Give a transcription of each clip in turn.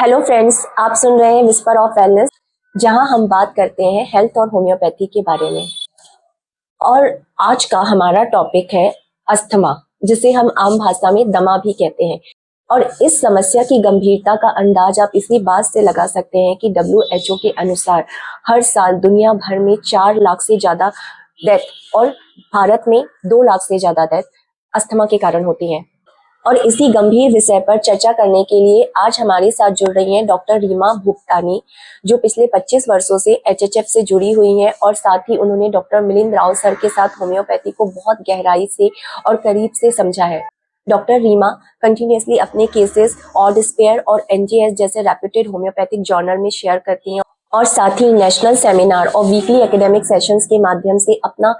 Hello friends, आप सुन रहे हैं विस्पर ऑफ वेलनेस, जहां हम बात करते हैं हेल्थ और होम्योपैथी के बारे में। और आज का हमारा टॉपिक है अस्थमा, जिसे हम आम भाषा में दमा भी कहते हैं। और इस समस्या की गंभीरता का अंदाज आप इसी बात से लगा सकते हैं कि WHO के अनुसार हर साल दुनिया भर में 4 लाख से ज्यादा डेथ और भारत में 2 लाख से ज्यादा डेथ अस्थमा के कारण होती हैं। और इसी गंभीर विषय पर चर्चा करने के लिए आज हमारे साथ जुड़ रही हैं डॉक्टर रीमा भूपतानी, जो पिछले 25 वर्षों से HHF से जुड़ी हुई हैं और साथ ही उन्होंने डॉक्टर मिलिंद राव सर के साथ होम्योपैथी को बहुत गहराई से और करीब से समझा है। डॉक्टर रीमा कंटिन्यूसली अपने केसेस और डिस्पेयर और NGS जैसे रेप्यूटेड होम्योपैथिक जर्नल में शेयर करती हैं और साथ ही नेशनल सेमिनार और वीकली एकेडमिक सेशंस के माध्यम से अपना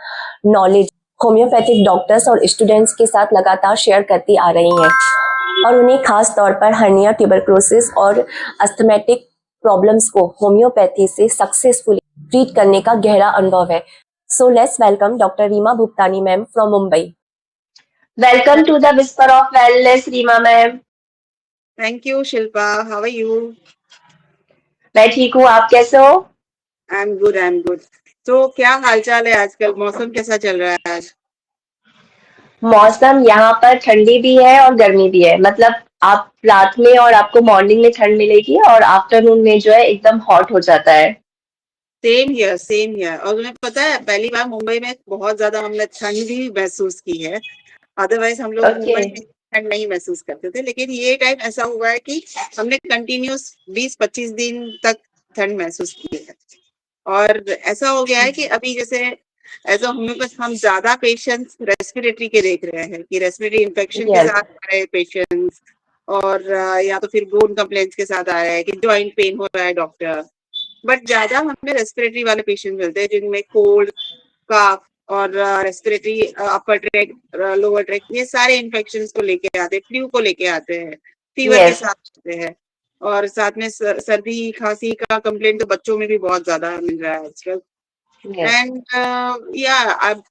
नॉलेज होम्योपैथिक डॉक्टर्स और स्टूडेंट्स के साथ लगातार शेयर करती आ रही हैं। और उन्हें खास तौर पर हर्निया, ट्यूबरक्लोसिस और अस्थमैटिक प्रॉब्लम्स को होम्योपैथी से सक्सेसफुली ट्रीट करने का गहरा अनुभव है। So let's welcome doctor Reema Bhupatani ma'am from Mumbai. Welcome to the whisper of wellness, Reema ma'am. Thank you Shilpa, how are you? मैं ठीक हूँ, आप कैसे हो? I am good. तो क्या हालचाल है आजकल? मौसम कैसा चल रहा है आज? मौसम यहाँ पर ठंडी भी है और गर्मी भी है। मतलब आप रात में और आपको मॉर्निंग में ठंड मिलेगी और आफ्टरनून में जो है एकदम हॉट हो जाता है। Same here. और तुम्हें पता है, पहली बार मुंबई में बहुत ज्यादा हमने ठंड भी महसूस की है। अदरवाइज हम लोग मुंबई में ठंड नहीं महसूस करते थे, लेकिन ये टाइम ऐसा हुआ है कि हमने कंटिन्यूस 20-25 दिन तक ठंड महसूस की है। और ऐसा हो गया है कि अभी जैसे एज होम्योपैथ हम ज्यादा पेशेंट्स रेस्पिरेटरी के देख रहे हैं कि रेस्पिरेटरी इन्फेक्शन के साथ आ रहे हैं पेशेंट्स, और या तो फिर बोन कंप्लेंट्स के साथ आ रहा है कि जॉइंट पेन हो रहा है डॉक्टर। बट ज्यादा हमें रेस्पिरेटरी वाले पेशेंट मिलते हैं जिनमें कोल्ड, काफ और रेस्पिरेटरी अपर ट्रैक, लोअर ट्रैक, ये सारे इन्फेक्शंस को लेके आते हैं, फ्लू को लेके आते हैं, फीवर के साथ आते हैं। और साथ में सर्दी खांसी का कंप्लेंट तो बच्चों में भी बहुत ज्यादा मिल रहा है आजकल। एंड या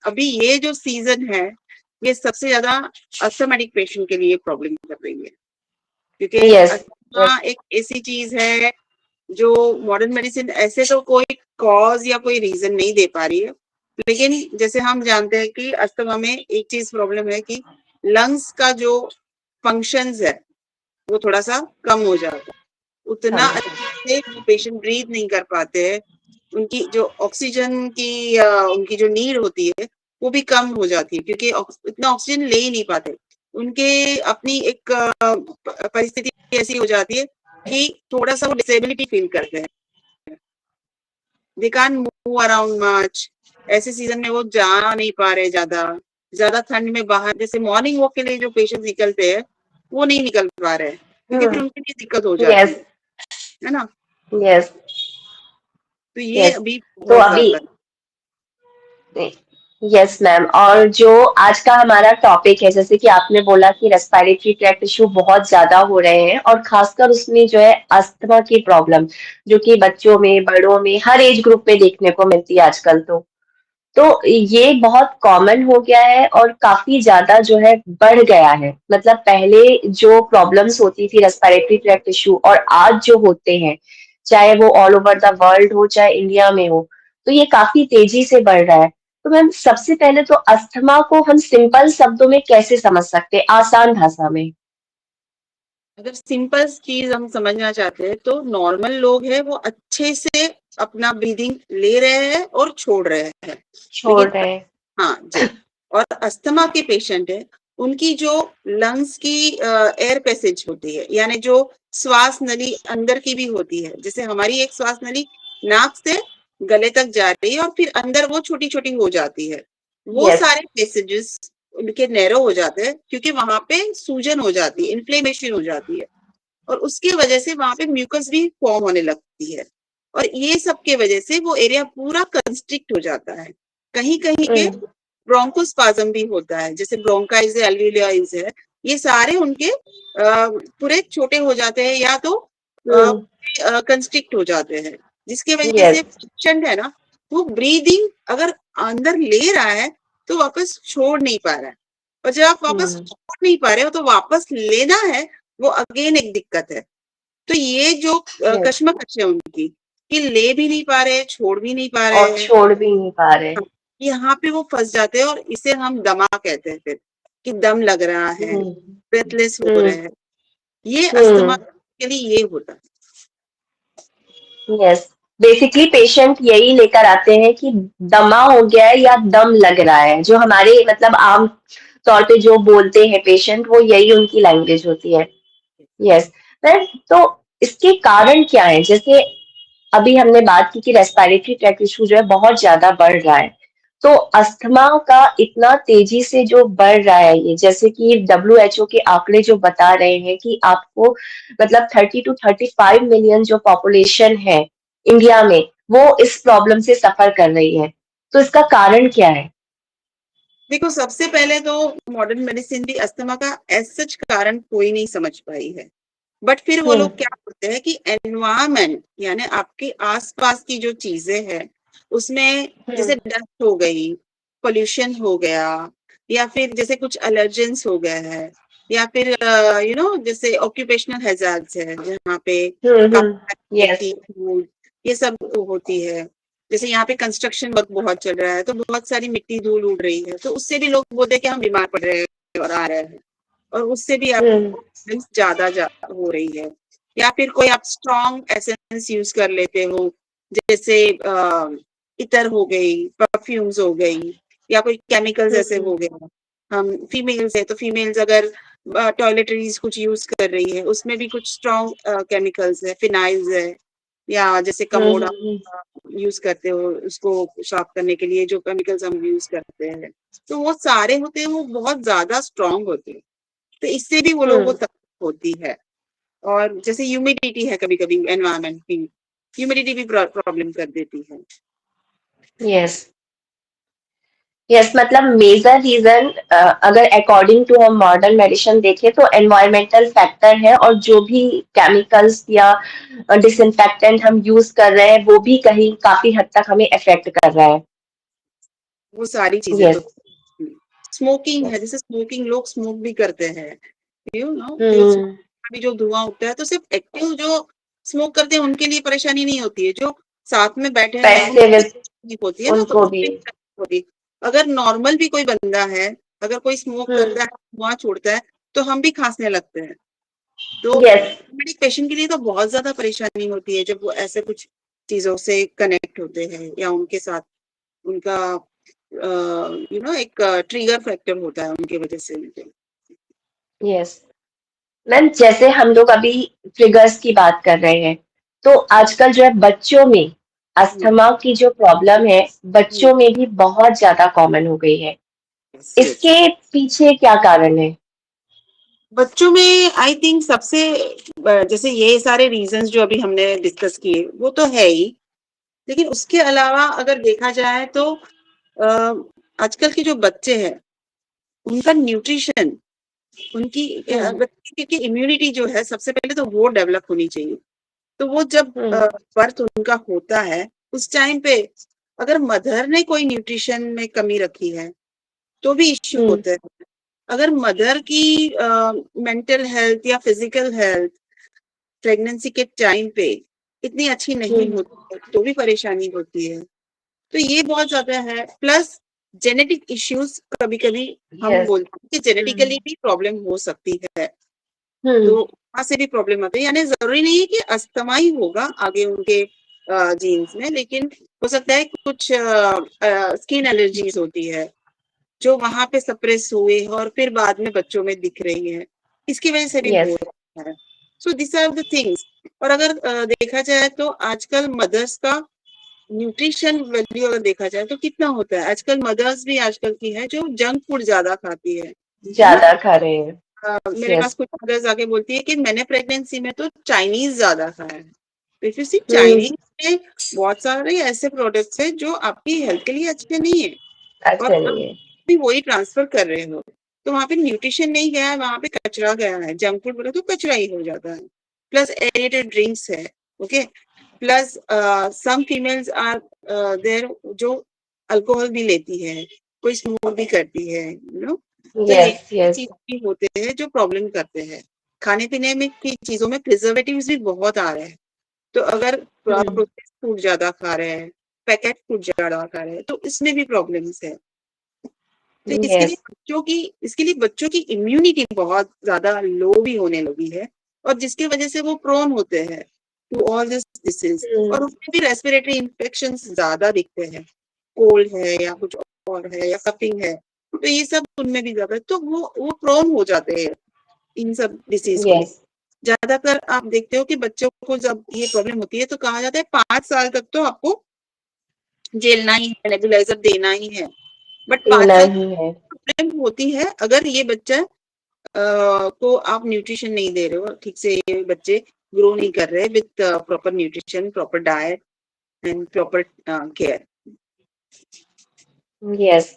अभी ये जो सीजन है, ये सबसे ज्यादा अस्थमैटिक पेशेंट के लिए प्रॉब्लम कर रही है, क्योंकि अस्थमा एक ऐसी चीज है जो मॉडर्न मेडिसिन ऐसे तो कोई कॉज या कोई रीजन नहीं दे पा रही है। लेकिन जैसे हम जानते हैं कि अस्थमा में एक चीज प्रॉब्लम है कि लंग्स का जो फंक्शंस है वो थोड़ा सा कम हो जाता है, उतना अच्छे से पेशेंट ब्रीथ नहीं कर पाते हैं, उनकी जो ऑक्सीजन की उनकी जो नीड होती है वो भी कम हो जाती है, क्योंकि इतना ऑक्सीजन ले ही नहीं पाते। उनके अपनी एक परिस्थिति ऐसी हो जाती है कि थोड़ा सा वो डिसेबिलिटी फील करते हैं, they can't move around much. ऐसे सीजन में वो जा नहीं पा रहे, ज्यादा ठंड में बाहर जैसे मॉर्निंग वॉक के लिए जो पेशेंट निकलते हैं वो नहीं निकल पा रहे हैं, क्योंकि फिर उनके लिए दिक्कत हो जाती है ना। तो ये अभी यस मैम। और जो आज का हमारा टॉपिक है, जैसे कि आपने बोला कि रेस्पिरेटरी ट्रैक्ट इशू बहुत ज्यादा हो रहे हैं और खासकर उसमें जो है अस्थमा की प्रॉब्लम, जो कि बच्चों में, बड़ों में, हर एज ग्रुप में देखने को मिलती है आजकल। तो ये बहुत कॉमन हो गया है और काफी ज्यादा जो है बढ़ गया है। मतलब पहले जो प्रॉब्लम्स होती थी रेस्पिरेटरी ट्रैक्ट इशू और आज जो होते हैं, चाहे वो ऑल ओवर द वर्ल्ड हो चाहे इंडिया में हो, तो ये काफी तेजी से बढ़ रहा है। तो मैम, सबसे पहले तो अस्थमा को हम सिंपल शब्दों में कैसे समझ सकते हैं, आसान भाषा में? अगर सिंपल चीज हम समझना चाहते हैं तो नॉर्मल लोग हैं वो अच्छे से अपना ब्रीदिंग ले रहे हैं और छोड़ रहे हैं। हाँ जी। और अस्थमा के पेशेंट है, उनकी जो लंग्स की एयर पैसेज होती है, यानी जो श्वास नली अंदर की भी होती है, जैसे हमारी एक श्वास नली नाक से गले तक जा रही है और फिर अंदर वो छोटी छोटी हो जाती है, वो सारे पैसेजेस उनके नैरो हो जाते हैं, क्योंकि वहां पे सूजन हो जाती है, इन्फ्लेमेशन हो जाती है, और उसकी वजह से वहां पे म्यूकस भी फॉर्म होने लगती है, और ये सब के वजह से वो एरिया पूरा कंस्ट्रिक्ट हो जाता है। कहीं कहीं के ब्रोंकोस्पाज्म भी होता है, जैसे ब्रोंकाइज है, एल्वियोलाइज है, ये सारे उनके पूरे छोटे हो जाते हैं या तो कंस्ट्रिक्ट हो जाते हैं, जिसके वजह से पेशेंट है ना, वो ब्रीदिंग अगर अंदर ले रहा है तो वापस छोड़ नहीं पा रहा है, और जब आप वापस छोड़ नहीं पा रहे हो तो वापस लेना है, वो अगेन एक दिक्कत है, तो ये जो Yes. कश्मकश है उनकी कि ले भी नहीं पा रहे, छोड़ भी नहीं पा और रहे हैं, छोड़ भी नहीं पा रहे। यहाँ पे वो फंस जाते हैं और इसे हम दमा कहते हैं फिर कि दम लग रहा है, ब्रेथलेस हो रहे हैं। ये अस्थमा के लिए ये होता है। यस, बेसिकली पेशेंट यही लेकर आते हैं कि दमा हो गया है या दम लग रहा है, जो हमारे मतलब आम तौर पे जो बोलते हैं पेशेंट, वो यही उनकी लैंग्वेज होती है। यस मैम, तो इसके कारण क्या है? जैसे अभी हमने बात की कि रेस्पिरेटरी ट्रैक इशू जो है बहुत ज्यादा बढ़ रहा है, तो अस्थमा का इतना तेजी से जो बढ़ रहा है, ये जैसे कि WHO के आंकड़े जो बता रहे हैं कि आपको मतलब 30 to 35 मिलियन जो पॉपुलेशन है इंडिया में, वो इस प्रॉब्लम से सफर कर रही है, तो इसका कारण क्या है? देखो, सबसे पहले तो मॉडर्न मेडिसिन भी अस्थमा का एज सच कारण कोई नहीं समझ पाई है, बट फिर वो लोग क्या करते हैं कि एनवायरमेंट यानी आपके आसपास की जो चीजें हैं उसमें जैसे डस्ट हो गई, पोल्यूशन हो गया, या फिर जैसे कुछ एलर्जेंस हो गए हैं, या फिर जैसे ऑक्यूपेशनल हैजार्ड्स है जहाँ पे यस, मिट्टी, धूल, ये सब होती है। जैसे यहाँ पे कंस्ट्रक्शन वर्क बहुत चल रहा है तो बहुत सारी मिट्टी धूल उड़ रही है, तो उससे भी लोग बोलते हैं कि हम बीमार पड़ रहे हैं और आ रहे हैं, और उससे भी आप ज्यादा हो रही है। या फिर कोई आप स्ट्रॉन्ग एसेंस यूज कर लेते हो, जैसे इतर हो गई, परफ्यूम्स हो गई, या कोई केमिकल्स ऐसे हो गए। हम फीमेल्स है तो फीमेल्स अगर टॉयलेटरीज कुछ यूज कर रही है उसमें भी कुछ स्ट्रॉन्ग केमिकल्स है, फिनाइल्स है, या जैसे कमोड यूज करते हो उसको साफ करने के लिए जो केमिकल्स हम यूज करते हैं, तो वो सारे होते हैं वो बहुत ज्यादा स्ट्रॉन्ग होते हैं, तो इससे भी वो लोग वो तकलीफ होती है। और जैसे ह्यूमिडिटी है, कभी कभी एनवायरमेंट की ह्यूमिडिटी भी प्रॉब्लम कर देती है। यस, यस, मतलब मेजर रीजन अगर अकॉर्डिंग टू हम मॉडर्न मेडिसिन देखें तो एनवायरमेंटल फैक्टर है, और जो भी केमिकल्स या डिसइंफेक्टेंट हम यूज कर रहे हैं वो भी कहीं काफी हद तक हमें अफेक्ट कर रहा है। वो सारी चीजें यस, तो स्मोकिंग है, जैसे स्मोकिंग लोग स्मोक भी करते हैं, जो अभी जो धुआं उठता है तो सिर्फ एक्टिव जो स्मोक करते हैं उनके लिए परेशानी नहीं होती है, जो साथ में बैठे हैं पैसिव उनकी होती है ना, तो उनको भी। उससे होती। अगर नॉर्मल भी कोई बंदा है, अगर कोई स्मोक करता है, धुआं छोड़ता है, तो हम भी खांसने लगते हैं। तो यस, मेडिक पेशेंट के लिए तो बहुत ज्यादा परेशानी होती है जब वो ऐसे कुछ चीजों से कनेक्ट होते हैं या उनके साथ उनका एक ट्रिगर फैक्टर होता है उनकी वजह से। यस मैम, जैसे हम लोग अभी ट्रिगर्स की बात कर रहे हैं, तो आजकल जो है बच्चों में अस्थमा की जो प्रॉब्लम है बच्चों में भी बहुत ज्यादा कॉमन हो गई है। इसके पीछे क्या कारण है? बच्चों में आई थिंक सबसे जैसे ये सारे रीजंस जो अभी हमने डिस्कस किए वो तो है ही, लेकिन उसके अलावा अगर देखा जाए तो आजकल के जो बच्चे हैं उनका न्यूट्रिशन, उनकी बच्चे की इम्यूनिटी जो है सबसे पहले तो वो डेवलप होनी चाहिए। तो वो जब बर्थ उनका होता है उस टाइम पे अगर मदर ने कोई न्यूट्रिशन में कमी रखी है तो भी इश्यू होते हैं। अगर मदर की मेंटल हेल्थ या फिजिकल हेल्थ प्रेगनेंसी के टाइम पे इतनी अच्छी नहीं होती है तो भी परेशानी होती है। तो ये बहुत ज्यादा है, प्लस जेनेटिक इश्यूज कभी कभी हम बोलते हैं कि जेनेटिकली भी प्रॉब्लम हो सकती है, तो वहां से भी प्रॉब्लम आती है। यानी जरूरी नहीं है कि अस्थमा ही होगा आगे उनके जीन्स में, लेकिन हो सकता है कुछ स्किन एलर्जीज होती है जो वहां पे सप्रेस हुए और फिर बाद में बच्चों में दिख रही है, इसकी वजह से भी हो रहा है। So this are the things. और अगर देखा जाए तो आजकल मदर्स का न्यूट्रिशन वैल्यू अगर देखा जाए तो कितना होता है, आजकल मदर्स भी आजकल की है जो जंक फूड ज्यादा खाती है ना। ज्यादा खा रहे हैं। मेरे पास कुछ मदर्स आके बोलती है कि मैंने प्रेगनेंसी में तो चाइनीज ज्यादा खाया है। इफ यू सी चाइनीज में बहुत सारे ऐसे प्रोडक्ट्स हैं जो आपकी हेल्थ के लिए अच्छे नहीं है, और अच्छा आप नहीं है। भी वही ट्रांसफर कर रहे हो, तो वहां पे न्यूट्रिशन नहीं गया है, वहां पे कचरा गया है। जंक फूड बोले तो कचरा ही हो जाता है, प्लस एडिटेड ड्रिंक्स है, okay, plus some females are there जो अल्कोहल भी लेती है, कोई स्मोक भी करती है, तो ये यस, यस, चीज भी होते हैं जो प्रॉब्लम करते हैं। खाने पीने में की चीजों में प्रिजर्वेटिव्स भी बहुत आ रहे हैं। तो अगर प्रोसेस्ड फूड ज्यादा खा रहे हैं, पैकेट फूड ज्यादा खा रहे हैं, तो इसमें भी प्रॉब्लम्स है। तो यस इसके लिए बच्चों की इम्यूनिटी बहुत ज्यादा लो भी होने लगी है, और जिसकी वजह से वो प्रोन होते हैं टू ऑल दिस डिसीज, और उसमें भी रेस्पिरेटरी इन्फेक्शन ज्यादा दिखते हैं, कोल्ड है या कुछ और है या कपिंग है, तो ये सब उनमें भी ज्यादा, तो वो प्रोन हो जाते हैं इन सब डिसीज को। यस ज्यादातर आप देखते हो कि बच्चों को जब ये प्रॉब्लम होती है तो कहा जाता है 5 साल तक तो आपको झेलना ही है, नेबुलाइजर देना ही है। बट 5 साल नहीं है। प्रॉब्लम होती है अगर ये बच्चा को आप न्यूट्रिशन नहीं दे रहे हो ठीक से, ये बच्चे ग्रो नहीं कर रहे with proper nutrition, proper diet and proper care. Yes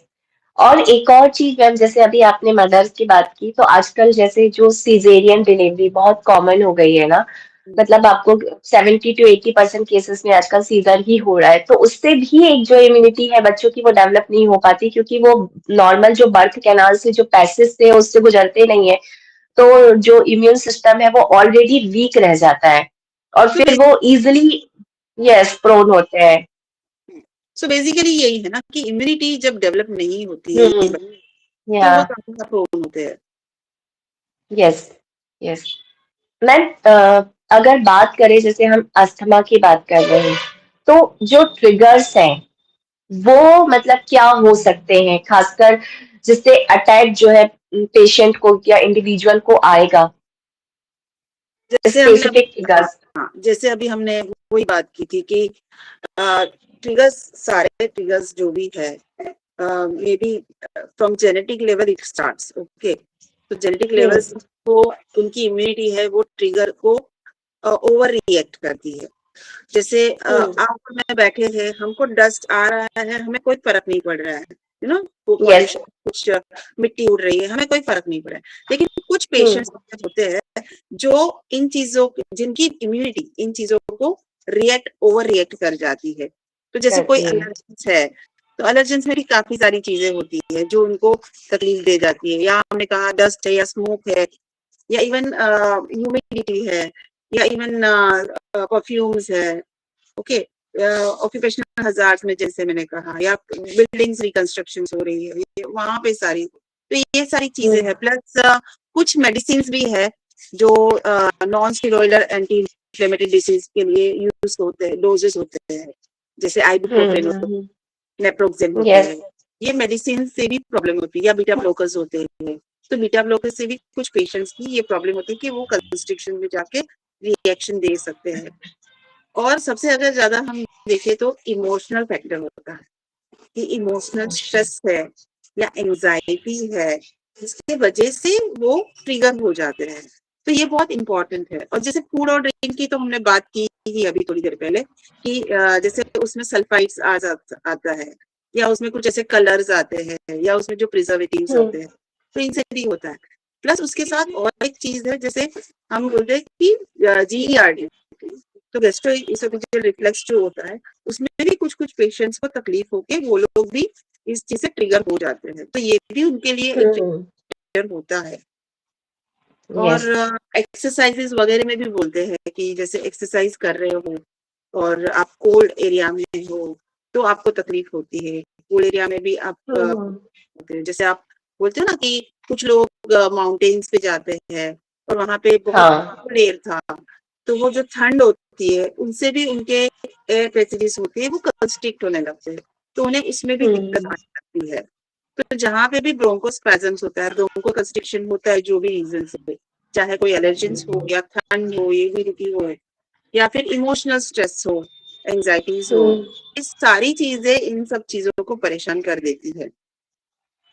और एक और चीज मैम, जैसे अभी आपने मदर्स की बात की, तो आजकल जैसे जो सीजेरियन डिलीवरी बहुत कॉमन हो गई है ना, मतलब आपको 70 to 80% केसेस में आजकल सीजर ही हो रहा है, तो उससे भी एक जो इम्यूनिटी है बच्चों की वो डेवलप नहीं हो पाती, क्योंकि वो नॉर्मल जो बर्थ कैनाल से जो पैसेज थे उससे गुजरते नहीं है, तो जो इम्यून सिस्टम है वो ऑलरेडी वीक रह जाता है और तो फिर वो इजिली यस प्रोन होते हैं। सो बेसिकली यही है ना कि इम्यूनिटी जब डेवलप नहीं होती है तो या वो ज्यादा प्रोन होते हैं। यस यस मैम, अगर बात करें, जैसे हम अस्थमा की बात कर रहे हैं, तो जो ट्रिगर्स हैं वो मतलब क्या हो सकते हैं, खासकर जिससे अटैक जो है पेशेंट को या इंडिविजुअल को आएगा, स्पेसिफिक ट्रिगर्स। जैसे अभी हमने वही बात की थी कि ट्रिगर्स, सारे ट्रिगर्स जो भी है may be from genetic level it starts, okay. तो जेनेटिक लेवल्स को उनकी इम्यूनिटी है वो ट्रिगर को ओवर रिएक्ट करती है। जैसे आप और मैं बैठे हैं, हमको डस्ट आ रहा है, हमें कोई फर्क नहीं पड़ रहा है, यू नो, पॉल्यूशन, कुछ मिट्टी उड़ रही है, हमें कोई फर्क नहीं पड़ रहा है। लेकिन कुछ पेशेंट्स होते हैं जो इन चीजों, जिनकी इम्यूनिटी इन चीजों को ओवर रिएक्ट कर जाती है। तो जैसे कोई एलर्जेंस है, तो एलर्जेंस में भी काफी सारी चीजें होती है जो उनको तकलीफ दे जाती है, या हमने कहा डस्ट है या स्मोक है या इवन ह्यूमिडिटी है या इवन परफ्यूम्स है, ओके, ऑक्यूपेशनल हजार्ड्स में जैसे मैंने कहा, या बिल्डिंग्स रिकंस्ट्रक्शन हो रही है वहां पे सारी, तो ये सारी चीजें हैं। प्लस कुछ मेडिसिन भी है जो non steroidal anti inflammatory disease के लिए यूज होते हैं, डोजेस होते हैं, जैसे आइबुप्रोफेन, नेप्रोक्सेन होते हैं। ये मेडिसिन से भी प्रॉब्लम होती है, या बीटा ब्लॉकर्स होते हैं। तो बीटा ब्लॉकर से भी कुछ पेशेंट्स की ये प्रॉब्लम होती है कि वो कंस्ट्रिक्शन में जाके रिएक्शन दे सकते हैं। और सबसे अगर ज्यादा हम देखें तो इमोशनल फैक्टर होता है कि इमोशनल स्ट्रेस है या एंजाइटी है, जिसकी वजह से वो ट्रिगर हो जाते हैं। तो ये बहुत इंपॉर्टेंट है। और जैसे फूड और ड्रिंक की तो हमने बात की ही अभी थोड़ी देर पहले कि जैसे उसमें सल्फाइड्स आता है, या उसमें कुछ ऐसे कलर्स आते हैं, या उसमें जो प्रिजर्वेटिव्स होते हैं, तो इनसे भी होता है। प्लस उसके साथ और एक चीज है, जैसे हम बोलते हैं कि GERD, तो गैस्ट्रोइसोफेजियल रिफ्लक्स जो होता है, उसमें भी कुछ कुछ पेशेंट्स को तकलीफ होके वो लोग भी इस चीज से ट्रिगर हो जाते हैं। तो ये भी उनके लिए एक ट्रिगर होता है। और एक्सरसाइजेस वगैरह में भी बोलते हैं कि जैसे एक्सरसाइज कर रहे हो और आप कोल्ड एरिया में हो तो आपको तकलीफ होती है। कोल्ड एरिया में भी आप जैसे आप बोलते हो ना कि कुछ लोग माउंटेन्स पे जाते हैं और वहां पे बहुत कोल्ड एयर था, तो वो जो ठंड होती है उनसे भी उनके एयर पैसेजेस होते हैं वो कंस्ट्रिक्ट होने लगते हैं, तो उन्हें उसमें भी दिक्कत आ सकती है। तो जहाँ पे भी ब्रोंकोस्पैज्म्स होता है, ब्रोंको कंस्ट्रिक्शन होता है, जो भी रीजन से, चाहे कोई एलर्जेंस हो या ठंड हो, ह्यूमिडिटी हो, या फिर इमोशनल स्ट्रेस हो, एंजाइटीज हो, ये सारी चीजें इन सब चीजों को परेशान कर देती है।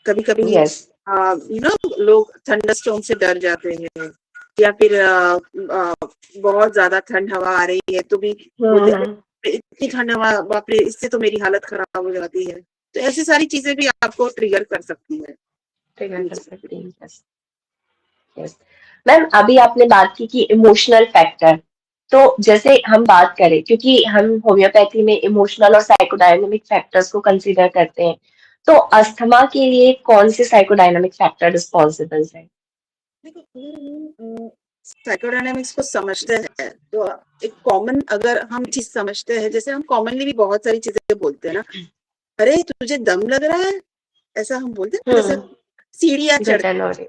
कभी कभी यू नो लोग थंडरस्टॉर्म से डर जाते हैं, या फिर बहुत ज्यादा ठंड हवा आ रही है तो भी बोलते हैं इतनी ठंड हवा, बाप रे, इससे तो मेरी हालत खराब हो जाती है। तो ऐसी सारी चीजें भी आपको ट्रिगर कर सकती है। मैम, अभी आपने बात की कि इमोशनल फैक्टर, तो जैसे हम बात करें, क्योंकि हम होम्योपैथी में इमोशनल और साइकोडायनामिक फैक्टर्स को कंसीडर करते हैं, तो अस्थमा के लिए कौन से साइकोडायनामिक फैक्टर रिस्पॉन्सिबल है? देखो, साइकोडायनेमिक्स को समझते हैं तो एक कॉमन अगर हम चीज समझते हैं, जैसे हम कॉमनली भी बहुत सारी चीजें बोलते हैं ना, अरे तुझे दम लग रहा है, ऐसा हम बोलते हैं। जैसे सीढ़ियाँ चढ़ते घुटन हो रही।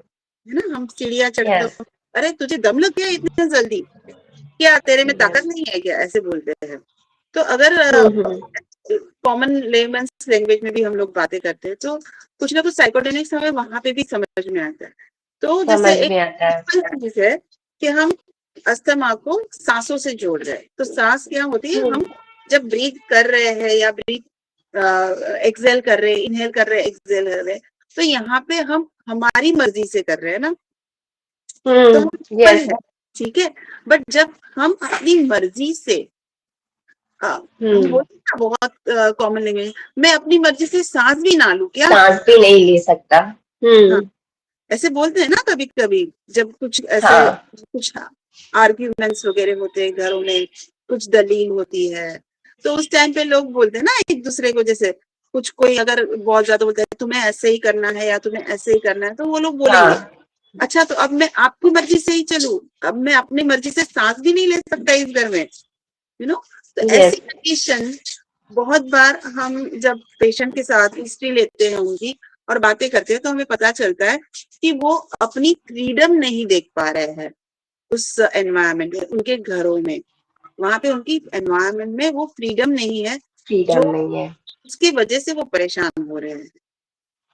है ना, हम सीढ़ियाँ चढ़ते यस हो, अरे तुझे दम लग गया इतनी जल्दी, क्या तेरे में ताकत यस। नहीं है क्या, ऐसे बोलते हैं। तो अगर हम्म। कॉमन लेमन्स लैंग्वेज में भी हम लोग बातें करते हैं तो कुछ ना कुछ साइकोडेनिक्स हमें वहां पे भी समझ में आता है। तो जैसे समझ एक में आता है। सिंपल चीज है कि हम अस्थमा को सांसों से जोड़ रहे हैं। तो सांस क्या होती है, हम जब ब्रीथ कर रहे हैं या ब्रीथ एक्सेल कर रहे हैं, इनहेल कर रहे हैं, एक्सेल कर रहे हैं, तो यहाँ पे हम हमारी मर्जी से कर रहे हैं ना, तो हम सिंपल यस। है, ठीक है। बट जब हम अपनी मर्जी से हम बोलते हैं ना बहुत कॉमन लैंग्वेज, मैं अपनी मर्जी से सांस भी ना लूं क्या, सांस भी नहीं ले सकता। हाँ, ऐसे बोलते हैं ना कभी कभी, जब कुछ ऐसे हाँ कुछ आर्ग्यूमेंट्स वगैरह होते हैं घरों में, कुछ दलील होती है, तो उस टाइम पे लोग बोलते हैं ना एक दूसरे को, जैसे कुछ कोई अगर बहुत ज्यादा बोलता है तुम्हें ऐसे ही करना है या तुम्हें ऐसे ही करना है, तो वो लोग बोलेंगे हाँ। अच्छा तो अब मैं आपकी मर्जी से ही चलूं, अब मैं अपनी मर्जी से सांस भी नहीं ले सकता इस घर में, यू नो। तो ऐसी यस कंडीशन बहुत बार हम जब पेशेंट के साथ हिस्ट्री लेते हैं उनकी और बातें करते हैं तो हमें पता चलता है कि वो अपनी फ्रीडम नहीं देख पा रहे हैं उस एनवायरनमेंट में, उनके घरों में, वहां पे उनकी एनवायरनमेंट में वो फ्रीडम नहीं है, जो फ्रीडम नहीं है। उसकी वजह से वो परेशान हो रहे हैं।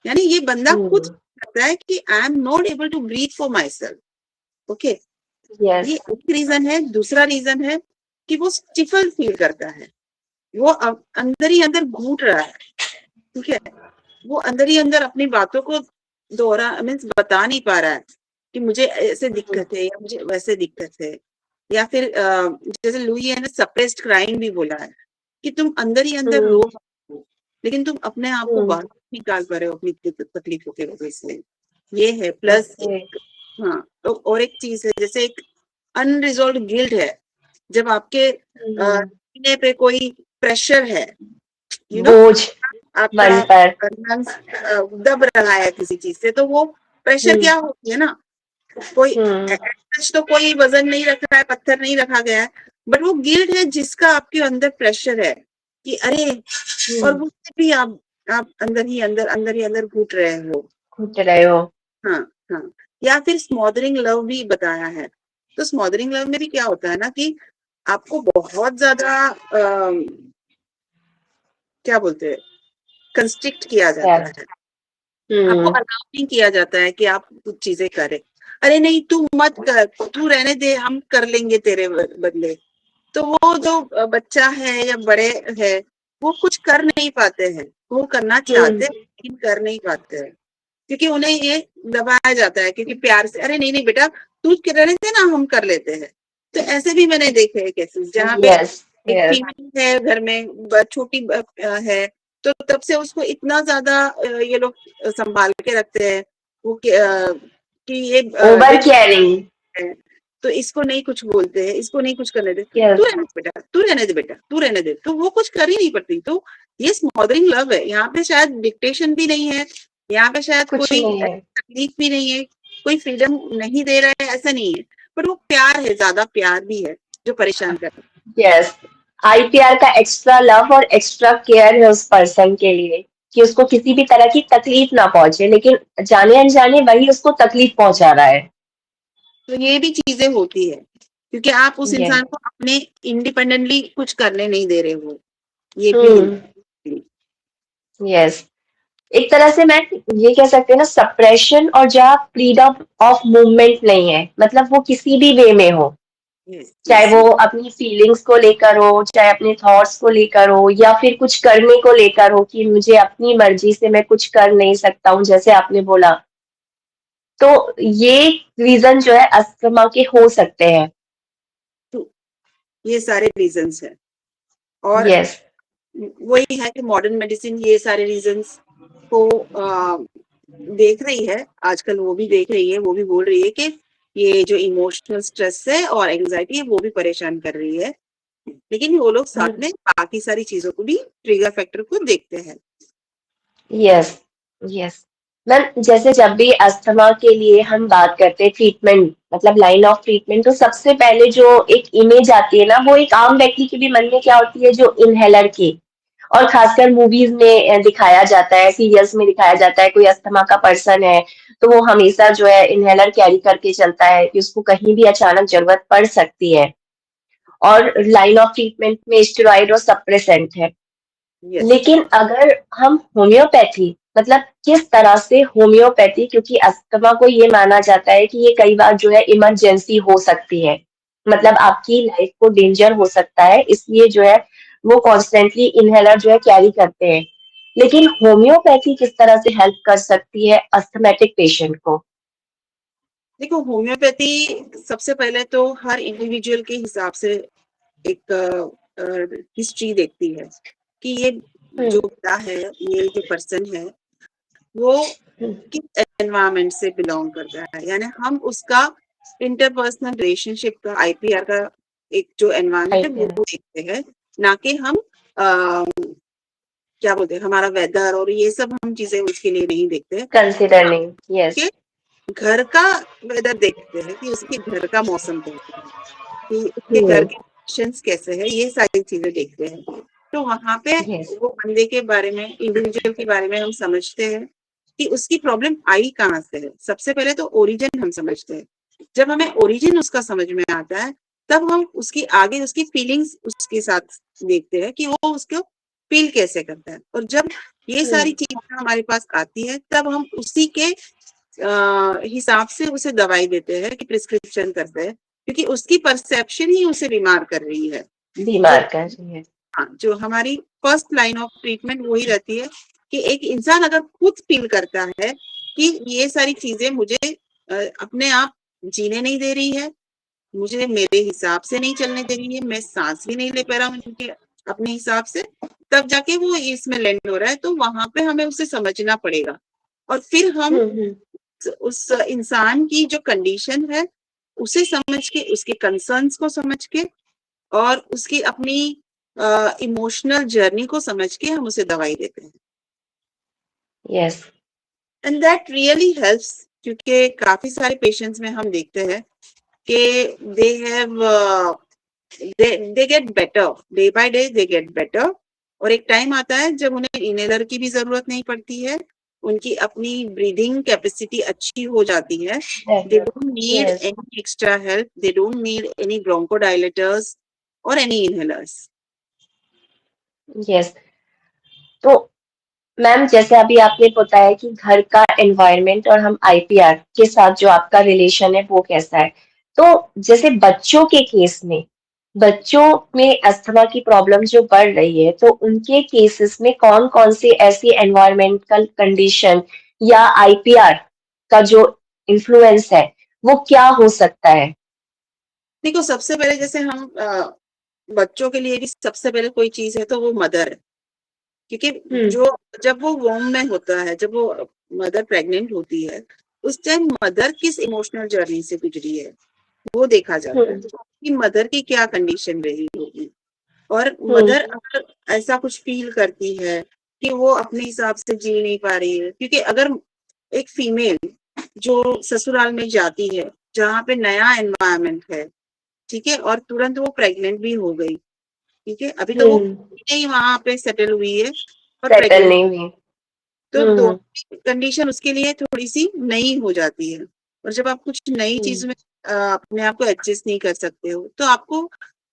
यानी ये बंदा खुद हम्म। कहता है कि I am not able to breathe for myself. Okay, yes. ये एक रीजन है। दूसरा रीजन है कि वो स्टिफल फील करता है, वो अंदर ही अंदर घूट रहा है, ठीक है, वो अंदर ही अंदर अपनी बातों को दोहरा मीन्स बता नहीं पा रहा है कि मुझे ऐसे दिक्कत है या मुझे वैसे दिक्कत है, या फिर जैसे लुई ने सप्रेस्ड क्राइम भी बोला है कि तुम अंदर ही अंदर रो रहे हो, लेकिन तुम अपने आप को बाहर नहीं निकाल पा रहे हो अपनी तकलीफों के वजह से। ये है प्लस ओके। हाँ, तो और एक चीज है, जैसे एक अनरिजॉल्व गिल्ट है, जब आपके सीने पे कोई प्रेशर है, यू नो, बोझ आपका मन पर। lungs, दब रहा है किसी चीज से, तो वो प्रेशर हम्म क्या होती है ना, कोई हम्म तो कोई वजन नहीं रखा है, पत्थर नहीं रखा गया है, बट वो गिल्ट है जिसका आपके अंदर प्रेशर है कि अरे, और उससे भी आप अंदर ही अंदर घुट रहे हो। घुट रहे हो। हाँ हाँ। या फिर स्मॉदरिंग लव भी बताया है। तो स्मॉदरिंग लव में भी क्या होता है ना कि आपको बहुत ज्यादा क्या बोलते हैं, कंस्ट्रिक्ट किया जाता यस। है, आपको अलाउ नहीं किया जाता है कि आप कुछ चीजें करें। अरे नहीं तू मत कर, तू रहने दे, हम कर लेंगे तेरे बदले। तो वो जो बच्चा है या बड़े है, वो कुछ कर नहीं पाते हैं, वो करना चाहते हैं लेकिन कर नहीं पाते हैं, क्योंकि उन्हें ये दबाया जाता है, क्योंकि प्यार से अरे नहीं नहीं बेटा तू रहने दे ना, हम कर लेते हैं। तो ऐसे भी मैंने देखे हैं केसेस जहाँ पे यस एक यस। फीमेल है घर में, छोटी है, तो तब से उसको इतना ज्यादा ये लोग संभाल के रखते हैं, वो कि ये ओवर ये केयरिंग। है, तो इसको नहीं कुछ बोलते हैं, इसको नहीं कुछ करने दे, यस। तू रहने दे बेटा, तू रहने दे बेटा, तू रहने दे, तो वो कुछ कर ही नहीं पड़ती। तो ये स्मॉदरिंग लव है, यहाँ पे शायद डिक्टेशन भी नहीं है, यहाँ पे शायद कुछ कोई नहीं है। तकलीफ भी नहीं है, कोई फ्रीडम नहीं दे रहा है, ऐसा नहीं है, पर वो प्यार है, ज्यादा प्यार भी है जो परेशान कर रहा है। यस। आईपीआर का एक्स्ट्रा लव और एक्स्ट्रा केयर है उस पर्सन के लिए कि उसको किसी भी तरह की तकलीफ ना पहुंचे, लेकिन जाने अनजाने वही उसको तकलीफ पहुंचा रहा है। तो ये भी चीजें होती है, क्योंकि आप उस ये इंसान को अपने इंडिपेंडेंटली कुछ करने नहीं दे रहे हो, ये भी हम्म। होती यस। एक तरह से मैं ये कह सकते हैं ना, सप्रेशन, और जहाँ फ्रीडम ऑफ मूवमेंट नहीं है, मतलब वो किसी भी वे में हो, है। चाहे वो अपनी फीलिंग्स को लेकर हो, चाहे अपने थॉट्स को लेकर हो, या फिर कुछ करने को लेकर हो कि मुझे अपनी मर्जी से मैं कुछ कर नहीं सकता हूँ, जैसे आपने बोला। तो ये रीजन जो है अस्थमा के हो सकते हैं। तो ये सारे रीजंस है, और यस। वही है कि मॉडर्न मेडिसिन ये सारे रीजंस को देख रही है आजकल, वो भी देख रही है, वो भी बोल रही है कि ये जो इमोशनल स्ट्रेस है और एंजाइटी है वो भी परेशान कर रही है, लेकिन वो लोग साथ में बाकी सारी चीजों को भी, ट्रिगर फैक्टर को देखते हैं। Yes yes. मैम जैसे जब भी अस्थमा के लिए हम बात करते हैं ट्रीटमेंट, मतलब लाइन ऑफ ट्रीटमेंट, तो सबसे पहले जो एक इमेज आती है ना, वो एक आम व्यक्ति के भी मन में क्या होती है, जो इनहेलर की। और खासकर मूवीज में दिखाया जाता है, सीरियल्स में दिखाया जाता है, कोई अस्थमा का पर्सन है तो वो हमेशा जो है इनहेलर कैरी करके चलता है कि उसको कहीं भी अचानक जरूरत पड़ सकती है। और लाइन ऑफ ट्रीटमेंट में स्टेरॉइड और सप्रेसेंट है। यस। लेकिन अगर हम होम्योपैथी, मतलब किस तरह से होम्योपैथी, क्योंकि अस्थमा को ये माना जाता है कि ये कई बार जो है इमरजेंसी हो सकती है, मतलब आपकी लाइफ को डेंजर हो सकता है, इसलिए जो है वो कॉन्स्टेंटली इनहेलर जो है कैरी करते हैं। लेकिन होम्योपैथी किस तरह से हेल्प कर सकती है अस्थमेटिक पेशेंट को? देखो, होम्योपैथी सबसे पहले तो हर इंडिविजुअल के हिसाब से एक हिस्ट्री देखती है कि ये जो बंदा है, ये जो पर्सन है, वो किस एनवायरनमेंट से बिलोंग करता है। यानी हम उसका इंटरपर्सनल रिलेशनशिप का, आईपीआर का एक जो एनवायरनमेंट है वो देखते हैं, ना कि हम क्या बोलते हैं, हमारा वेदर और ये सब हम चीजें उसके लिए नहीं देखते। कंसिडर नहीं, यस। घर का वेदर देखते हैं कि उसके घर का मौसम कैसा है, कि उसके घर के कंडीशंस कैसे है, ये सारी चीजें देखते हैं। तो वहां पे यस। वो बंदे के बारे में, इंडिविजुअल के बारे में हम समझते हैं कि उसकी प्रॉब्लम आई कहाँ से है। सबसे पहले तो ओरिजिन हम समझते हैं। जब हमें ओरिजिन उसका समझ में आता है, तब हम उसकी आगे उसकी फीलिंग्स उसके साथ देखते हैं कि वो उसको फील कैसे करता है। और जब ये सारी चीजें हमारे पास आती है, तब हम उसी के हिसाब से उसे दवाई देते हैं, कि प्रिस्क्रिप्शन करते हैं, क्योंकि उसकी परसेप्शन ही उसे बीमार कर रही है। जो बीमार कर रही है। हाँ, जो हमारी फर्स्ट लाइन ऑफ ट्रीटमेंट वही रहती है कि एक इंसान अगर खुद फील करता है कि ये सारी चीजें मुझे अपने आप जीने नहीं दे रही है, मुझे मेरे हिसाब से नहीं चलने दे रही है, मैं सांस भी नहीं ले पा रहा हूँ अपने हिसाब से, तब जाके वो इसमें लैंड हो रहा है। तो वहां पे हमें उसे समझना पड़ेगा, और फिर हम उस इंसान की जो कंडीशन है उसे समझ के, उसके कंसर्न्स को समझ के, और उसकी अपनी इमोशनल जर्नी को समझ के हम उसे दवाई देते हैं। Yes. And that really helps, क्योंकि काफी सारे पेशेंट्स में हम देखते हैं कि they have they get better, day by day they get better. और एक टाइम आता है जब उन्हें इनहेलर की भी जरूरत नहीं पड़ती है, उनकी अपनी ब्रीदिंग कैपेसिटी अच्छी हो जाती है। They don't need yes. Any extra help, they don't need any bronchodilators और एनी इनहेलर्स। यस। तो मैम जैसे अभी आपने बताया कि घर का एनवायरनमेंट और हम आईपीआर के साथ जो आपका रिलेशन है वो कैसा है, तो जैसे बच्चों के केस में, बच्चों में अस्थमा की प्रॉब्लम जो बढ़ रही है, तो उनके केसेस में कौन कौन से ऐसी एनवायरमेंटल कंडीशन या आईपीआर का जो इन्फ्लुएंस है वो क्या हो सकता है? देखो, सबसे पहले जैसे हम बच्चों के लिए भी सबसे पहले कोई चीज है तो वो मदर है। क्योंकि जो जब वो वोम में होता है, जब वो मदर प्रेग्नेंट होती है, उस टाइम मदर किस इमोशनल जर्नी से गुजरी है वो देखा जाता है कि मदर की क्या कंडीशन रही होगी। और मदर अगर ऐसा कुछ फील करती है कि वो अपने हिसाब से जी नहीं पा रही है, क्योंकि अगर एक फीमेल जो ससुराल में जाती है जहाँ पे नया एनवायरनमेंट है, ठीक है, और तुरंत वो प्रेग्नेंट भी हो गई, ठीक है, अभी तो वो नहीं वहां पे सेटल हुई है और सेटल प्रेग्नेंट, नहीं हुई। तो दोनों कंडीशन उसके लिए थोड़ी सी नई हो जाती है। और जब आप कुछ नई चीज में अपने आप को एडजस्ट नहीं कर सकते हो, तो आपको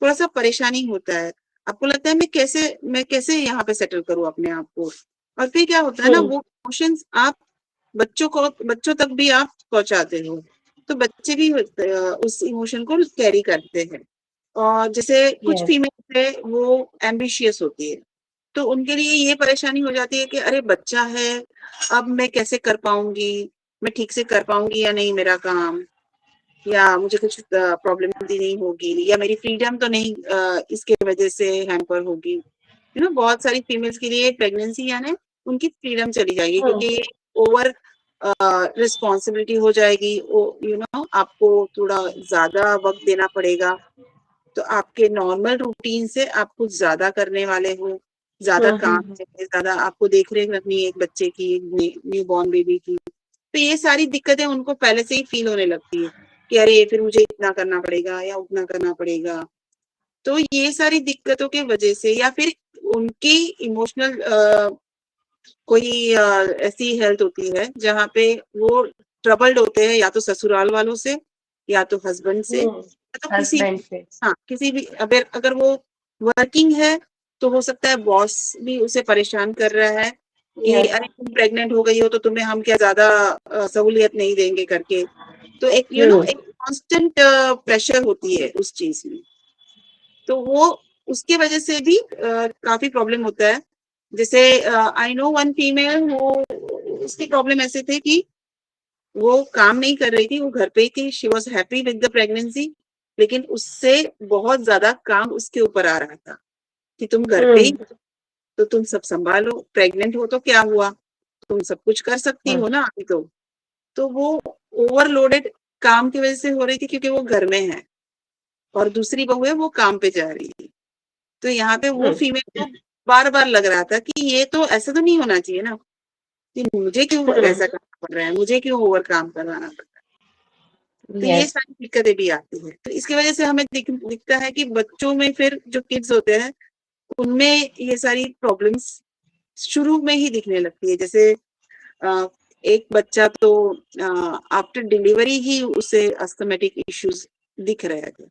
थोड़ा सा परेशानी होता है। आपको लगता है मैं कैसे यहाँ पे सेटल करूँ अपने आप को। और फिर क्या होता है ना, वो इमोशंस आप बच्चों तक भी आप पहुंचाते हो, तो बच्चे भी उस इमोशन को कैरी करते हैं। और जैसे कुछ यस। फीमेल है वो एम्बिशियस होती है, तो उनके लिए ये परेशानी हो जाती है कि अरे बच्चा है, अब मैं कैसे कर पाऊंगी, मैं ठीक से कर पाऊंगी या नहीं मेरा काम, या मुझे कुछ प्रॉब्लम भी नहीं होगी, या मेरी फ्रीडम तो नहीं इसके वजह से हैम्पर होगी। बहुत सारी फीमेल्स के लिए प्रेगनेंसी यानी उनकी फ्रीडम चली जाएगी, क्योंकि ओवर रिस्पॉन्सिबिलिटी हो जाएगी। आपको थोड़ा ज्यादा वक्त देना पड़ेगा, तो आपके नॉर्मल रूटीन से आप कुछ ज्यादा करने वाले हो, ज्यादा काम है, ज्यादा आपको देख रेख रखनी है एक बच्चे की, न्यू बॉर्न बेबी की, तो ये सारी दिक्कतें उनको पहले से ही फील होने लगती है कि अरे फिर मुझे इतना करना पड़ेगा या उतना करना पड़ेगा। तो ये सारी दिक्कतों के वजह से या फिर उनकी इमोशनल कोई ऐसी हेल्थ होती है जहाँ पे वो ट्रबल्ड होते हैं, या तो ससुराल वालों से, या तो हस्बैंड से, या तो किसी, हस्बैंड से। हाँ किसी भी, अगर अगर वो वर्किंग है तो हो सकता है बॉस भी उसे परेशान कर रहा है कि यस। अरे तुम प्रेग्नेंट हो गई हो तो तुम्हें हम क्या ज्यादा सहूलियत नहीं देंगे करके। तो एक एक कांस्टेंट प्रेशर होती है उस चीज में, तो वो उसकी वजह से भी काफी प्रॉब्लम होता है। जैसे आई नो वन फीमेल, वो उसकी प्रॉब्लम ऐसे थे कि वो काम नहीं कर रही थी, वो घर पे ही थी, she was happy with the pregnancy, लेकिन उससे बहुत ज्यादा काम उसके ऊपर आ रहा था कि तुम घर पे ही तो तुम सब संभालो, प्रेग्नेंट हो तो क्या हुआ, तुम सब कुछ कर सकती हो ना अभी तो वो ओवरलोडेड काम की वजह से हो रही थी क्योंकि वो घर में है और दूसरी बहू है वो काम पे जा रही थी। तो यहाँ पे वो फीमेल को बार बार लग रहा था कि ये तो ऐसा तो नहीं होना चाहिए ना, कि मुझे क्यों ऐसा करना पड़ रहा है, मुझे क्यों ओवर काम करवाना पड़ रहा है। तो ये सारी दिक्कतें भी आती है, तो इसकी वजह से हमें दिखता है कि बच्चों में फिर जो किड्स होते हैं उनमें ये सारी प्रॉब्लम्स शुरू में ही दिखने लगती है। जैसे एक बच्चा तो आफ्टर डिलीवरी ही उसे अस्थमेटिक इश्यूज दिख रहे थे,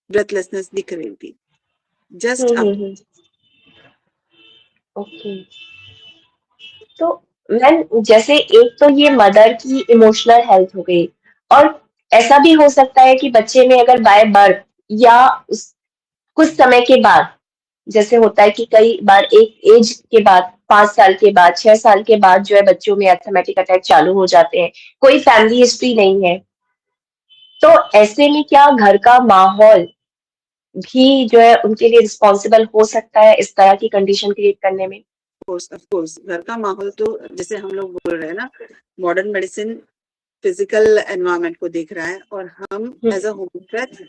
ब्रेथलेसनेस दिख रही थी जस्ट ओके। तो मैम जैसे एक तो ये मदर की इमोशनल हेल्थ हो गई, और ऐसा भी हो सकता है कि बच्चे में अगर बाय बर्थ या कुछ समय के बाद, जैसे होता है कि कई बार एक एज के बाद 5 साल के बाद 6 साल के बाद जो है बच्चों में एस्थमेटिक अटैक चालू हो जाते हैं, कोई फैमिली हिस्ट्री नहीं है, तो ऐसे में क्या घर का माहौल भी जो है उनके लिए रिस्पॉन्सिबल हो सकता है इस तरह की कंडीशन क्रिएट करने में? ऑफ कोर्स घर का माहौल तो, जैसे हम लोग बोल रहे हैं ना, मॉडर्न मेडिसिन फिजिकल एनवायरनमेंट को देख रहा है और हम एज अ होम्योपैथ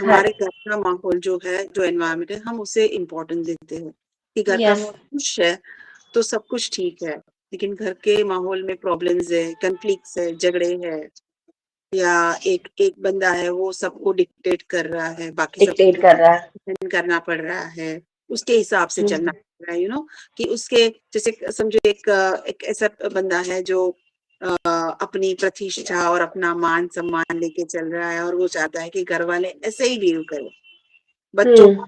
हमारे घर का माहौल जो है, जो एनवायरनमेंट है, हम उसे इम्पोर्टेंस देते हैं कि घर का माहौल खुश है तो सब कुछ ठीक है, लेकिन घर के माहौल में प्रॉब्लम्स है, कन्फ्लिक्ट्स है, झगड़े है, या एक एक बंदा है वो सबको डिक्टेट कर रहा है, बाकी डिक्टेट सबको कर रहा है। करना पड़ रहा है, उसके हिसाब से चलना पड़ रहा है, कि उसके, जैसे समझो एक ऐसा बंदा है जो अपनी प्रतिष्ठा और अपना मान सम्मान लेके चल रहा है और वो चाहता है कि घर वाले ऐसे ही डील करें बच्चों को।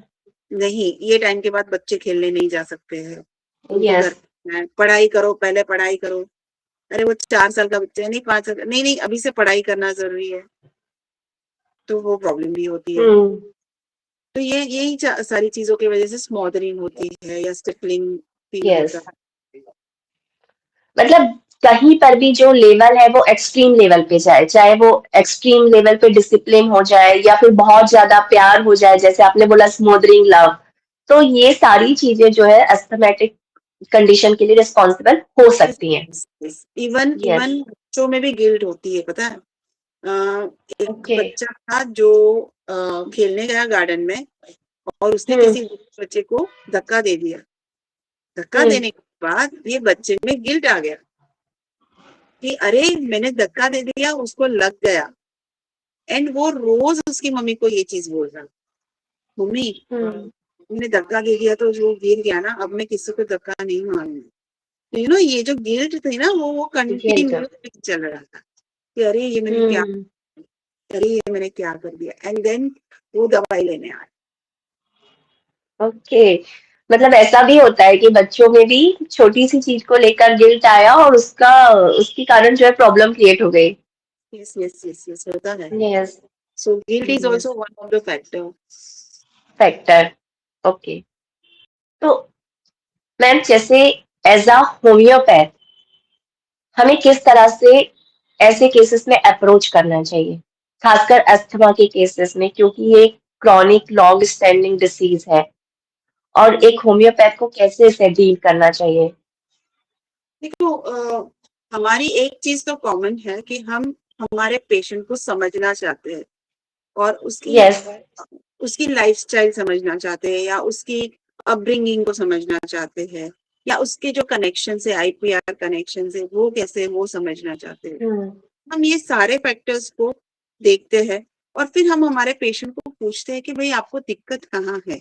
नहीं, ये टाइम के बाद बच्चे खेलने नहीं जा सकते हैं, उनको घर पढ़ाई करो, पहले पढ़ाई करो। अरे वो 4 साल का बच्चा है, नहीं 5 साल का, नहीं नहीं अभी से पढ़ाई करना जरूरी है, तो वो प्रॉब्लम भी होती है। तो ये यही सारी चीजों की वजह से स्मॉदरिंग होती है या स्टिफलिंग फील होता है। मतलब कहीं पर भी जो लेवल है वो एक्सट्रीम लेवल पे जाए, चाहे वो एक्सट्रीम लेवल पे डिसिप्लिन हो जाए या फिर बहुत ज्यादा प्यार हो जाए, जैसे आपने बोला स्मोदरिंग लव, तो ये सारी चीजें जो है अस्थमेटिक कंडीशन के लिए रिस्पॉन्सिबल हो सकती हैं। इवन बच्चों में भी गिल्ट होती है, पता है। एक बच्चा था जो खेलने गया गार्डन में और उसने किसी बच्चे को धक्का दे दिया। धक्का देने के बाद ये बच्चे में गिल्ट आ गया कि अरे मैंने धक्का दे दिया, उसको लग गया। एंड वो रोज उसकी मम्मी को ये चीज बोल रहा, मम्मी मैंने धक्का दे दिया तो वो गिर गया ना, अब मैं किसी को धक्का नहीं मारूंगी। तो ये जो गिल्ट थी ना वो कंटिन्यू चल रहा था कि अरे ये मैंने क्या, अरे ये मैंने क्या कर दिया। एंड देन वो दवाई लेने आए। ओके, मतलब ऐसा भी होता है कि बच्चों में भी छोटी सी चीज को लेकर गिल्ट आया और उसके कारण जो है प्रॉब्लम क्रिएट हो गई। यस होता है। Yes. So guilt is also one of the factor. Okay. तो मैम जैसे एज अ होम्योपैथ हमें किस तरह से ऐसे केसेस में अप्रोच करना चाहिए, खासकर अस्थमा के केसेस में, क्योंकि ये क्रॉनिक लॉन्ग स्टैंडिंग डिसीज है, और एक होम्योपैथ को कैसे इसे डील करना चाहिए? देखो हमारी एक चीज तो कॉमन है कि हम हमारे पेशेंट को समझना चाहते हैं और उसकी लाइफस्टाइल समझना चाहते हैं या उसकी अपब्रिंगिंग को समझना चाहते हैं, या उसके जो कनेक्शन है, आईपीआर कनेक्शन है, वो कैसे, वो समझना चाहते हैं। हम ये सारे फैक्टर्स को देखते हैं और फिर हम हमारे पेशेंट को पूछते हैं कि भाई आपको दिक्कत कहाँ है।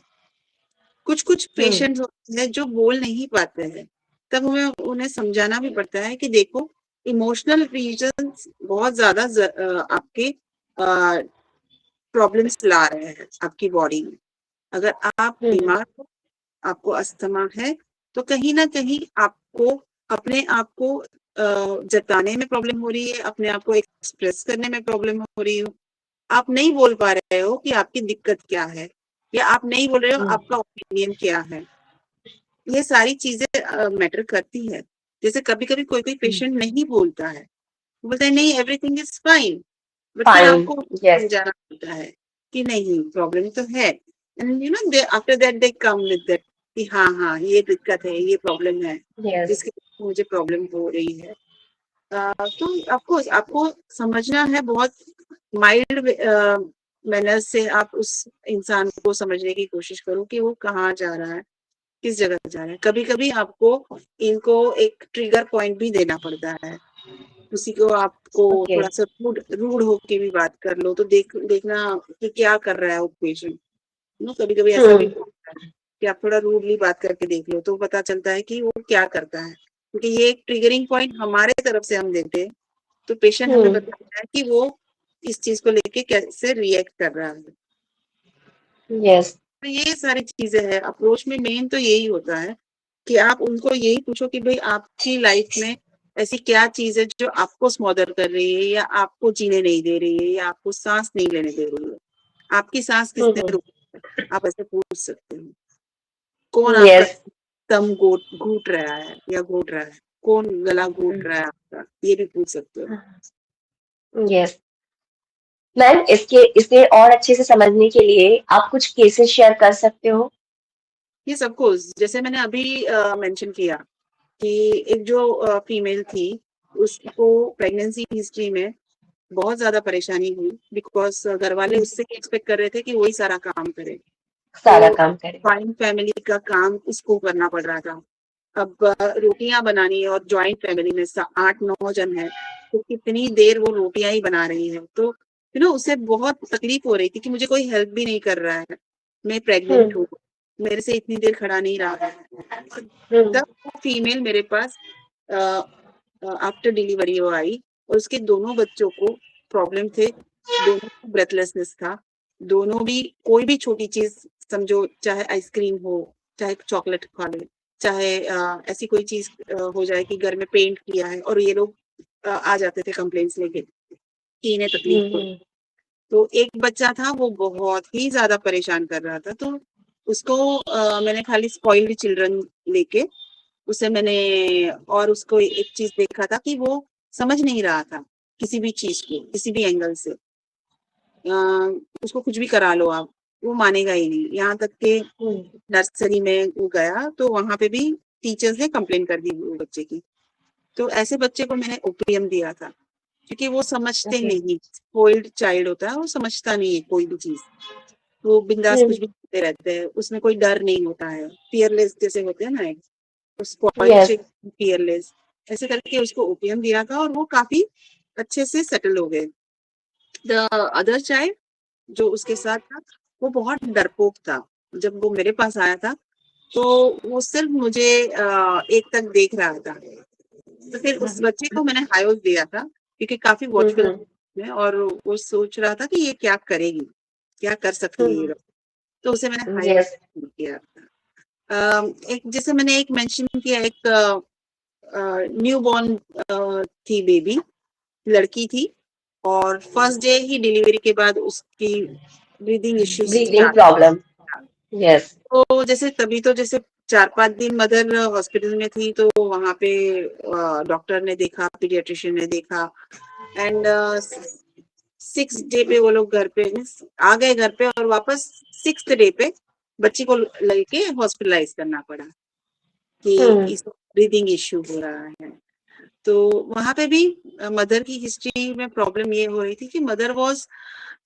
कुछ कुछ पेशेंट होते हैं जो बोल नहीं पाते हैं, तब हमें उन्हें समझाना भी पड़ता है कि देखो इमोशनल रीजंस बहुत ज्यादा आपके प्रॉब्लम्स ला रहे हैं आपकी बॉडी में। अगर आप बीमार हो, आपको अस्थमा है, तो कहीं ना कहीं आपको अपने आप को जताने में प्रॉब्लम हो रही है, अपने आप को एक्सप्रेस करने में प्रॉब्लम हो रही हो, आप नहीं बोल पा रहे हो कि आपकी दिक्कत क्या है, या आप नहीं बोल रहे हो आपका ओपिनियन क्या है। ये सारी चीजें मैटर करती है। जैसे कभी कभी कोई कोई पेशेंट नहीं बोलता है, बोलते हैं नहीं एवरीथिंग इज फाइन, बट फिर फाइन, आपको यस, समझाना पड़ता है कि नहीं प्रॉब्लम तो है। And you know they after that they come with that कि हाँ हाँ ये दिक्कत है, ये प्रॉब्लम है, यस, जिसकी वजह से मुझे प्रॉब्लम हो रही है। तो आपको आपको समझना है, बहुत माइल्ड मैनर से आप उस इंसान को समझने की कोशिश करो कि वो कहाँ जा रहा है, किस जगह जा रहा है। कभी कभी आपको इनको एक ट्रिगर पॉइंट भी देना पड़ता है। किसी को आपको ओके, थोड़ा सा रूड रूड होके भी बात कर लो तो देखना कि क्या कर रहा है वो पेशेंट। नो कभी कभी ऐसा भी होता है कि आप थोड़ा रूडली बात करके देख लो तो पता चलता है कि वो क्या करता है, क्योंकि ये एक ट्रिगरिंग पॉइंट हमारे तरफ से हम देते हैं तो पेशेंट हमें बताता है कि वो इस चीज को लेके कैसे रिएक्ट कर रहा है। यस, तो ये सारी चीजें हैं। अप्रोच में मेन तो यही होता है कि आप उनको यही पूछो कि भाई आपकी लाइफ में ऐसी क्या चीज है जो आपको स्मॉदर कर रही है, या आपको जीने नहीं दे रही है, या आपको सांस नहीं लेने दे रही है। आपकी सांस किसने रोकी है, आप ऐसे पूछ सकते हो। कौन आपका यस, दम घूट रहा है या घोट रहा है, कौन गला घोट रहा है आपका, ये भी पूछ सकते हो। यस। मैम, इसके इसे और अच्छे से समझने के लिए आप कुछ केसेस शेयर कर सकते हो? ये सबको जैसे मैंने अभी मेंशन किया कि एक जो फीमेल थी उसको प्रेगनेंसी हिस्ट्री में बहुत ज्यादा परेशानी हुई, बिकॉज घर वाले उससे एक्सपेक्ट कर रहे थे कि वही सारा काम करे, सारा तो काम करें। जॉइंट फैमिली का काम उसको करना पड़ रहा था। अब रोटियां बनानी है और जॉइंट फैमिली में 8-9 जन है, तो कितनी देर वो रोटियां ही बना रही है। तो उसे बहुत तकलीफ हो रही थी कि मुझे कोई हेल्प भी नहीं कर रहा है, मैं प्रेग्नेंट हूँ, मेरे से इतनी देर खड़ा नहीं रहा है। तब वो फीमेल मेरे पास आफ्टर डिलीवरी वो आई और उसके दोनों बच्चों को प्रॉब्लम थे, दोनों को ब्रेथलेसनेस था, दोनों भी कोई भी छोटी चीज समझो, चाहे आइसक्रीम हो, चाहे चॉकलेट खा ले, चाहे ऐसी कोई चीज हो जाए कि घर में पेंट किया है, और ये लोग आ जाते थे कंप्लेंट्स लेके कि इन्हें तकलीफ हो। तो एक बच्चा था वो बहुत ही ज्यादा परेशान कर रहा था, तो उसको मैंने खाली स्पॉइल्ड चिल्ड्रन लेके उसे मैंने, और उसको एक चीज देखा था कि वो समझ नहीं रहा था किसी भी चीज को, किसी भी एंगल से। उसको कुछ भी करा लो आप, वो मानेगा ही नहीं। यहाँ तक के नर्सरी में वो गया तो वहां पे भी टीचर्स ने कंप्लेन कर दी वो बच्चे की। तो ऐसे बच्चे को मैंने ओपीएम दिया था, क्योंकि वो समझते नहीं, स्पॉइल्ड चाइल्ड होता है, वो समझता नहीं है कोई भी चीज, वो बिंदास कुछ भी करते रहते हैं, उसमें कोई डर नहीं होता है, फियरलेस जैसे होते हैं ना, स्पॉइल्ड यस, फियरलेस, ऐसे करके उसको ओपीएम दिया था और वो काफी अच्छे से सेटल हो गए। द अदर चाइल्ड जो उसके साथ था वो बहुत डरपोक था। जब वो मेरे पास आया था तो वो सिर्फ मुझे एक तक देख रहा था। तो फिर उस बच्चे को मैंने हायोस दिया था, क्योंकि काफी वॉचफुल है और वो सोच रहा था कि ये क्या करेगी, क्या कर सकती है ये लोग। तो उसे मैंने हायोस यस, किया था। एक जैसे मैंने एक मेंशन किया, एक न्यू बॉर्न थी बेबी, लड़की थी, और फर्स्ट डे ही डिलीवरी के बाद उसकी breathing issues breathing start. Problem, yes, तो जैसे तभी तो जैसे 4-5 दिन मदर हॉस्पिटल में थी, तो वहां पे डॉक्टर ने देखा, पीडियाट्रिशियन ने देखा, एंड 6 डे पे वो लोग घर पे आ गए घर पे, और वापस 6th डे पे बच्ची को लेके हॉस्पिटलाइज करना पड़ा कि इसको ब्रीदिंग इश्यू हो रहा है। तो वहां पे भी मदर की हिस्ट्री में प्रॉब्लम ये हो रही थी कि मदर वाज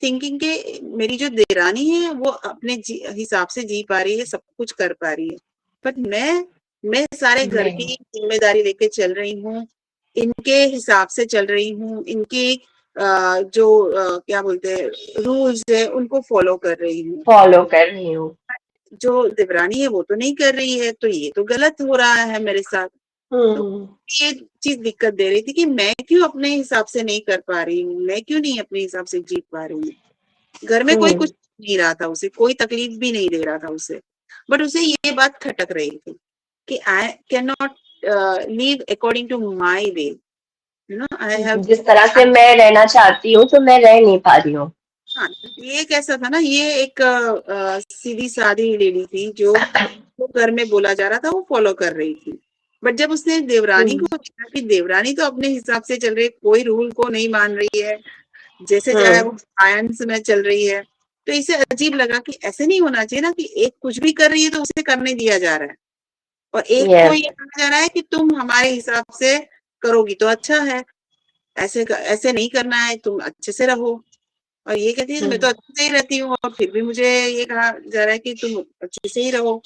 थिंकिंग के मेरी जो देरानी है वो अपने हिसाब से जी पा रही है, सब कुछ कर पा रही है, बट मैं सारे घर की जिम्मेदारी लेके चल रही हूँ, इनके हिसाब से चल रही हूँ, इनकी जो क्या बोलते हैं रूल्स है उनको फॉलो कर रही हूँ। जो देवरानी है वो तो नहीं कर रही है, तो ये तो गलत हो रहा है मेरे साथ। तो ये चीज दिक्कत दे रही थी कि मैं क्यों अपने हिसाब से नहीं कर पा रही हूँ, मैं क्यों नहीं अपने हिसाब से जीत पा रही हूँ। घर में कोई कुछ नहीं रहा था उसे, कोई तकलीफ भी नहीं दे रहा था उसे, बट उसे ये बात खटक रही थी कि I can not live according to my way, you know, I have. जिस तरह से मैं रहना चाहती हूँ तो मैं रह नहीं पा रही हूँ। हाँ, ये कैसा था ना, ये एक सीधी सादी लेडी थी जो घर में बोला जा रहा था वो फॉलो कर रही थी, बट जब उसने देवरानी को देखा कि देवरानी तो अपने हिसाब से चल रही है, कोई रूल को नहीं मान रही है, जैसे चाहे वो साइंस में चल रही है, तो इसे अजीब लगा कि ऐसे नहीं होना चाहिए ना कि एक कुछ भी कर रही है तो उसे करने दिया जा रहा है, और एक को ये कहा जा रहा है कि तुम हमारे हिसाब से करोगी तो अच्छा है, ऐसे नहीं करना है, तुम अच्छे से रहो। और ये कहती है मैं तो अच्छे से ही रहती हूँ, और फिर भी मुझे ये कहा जा रहा है कि तुम अच्छे से ही रहो,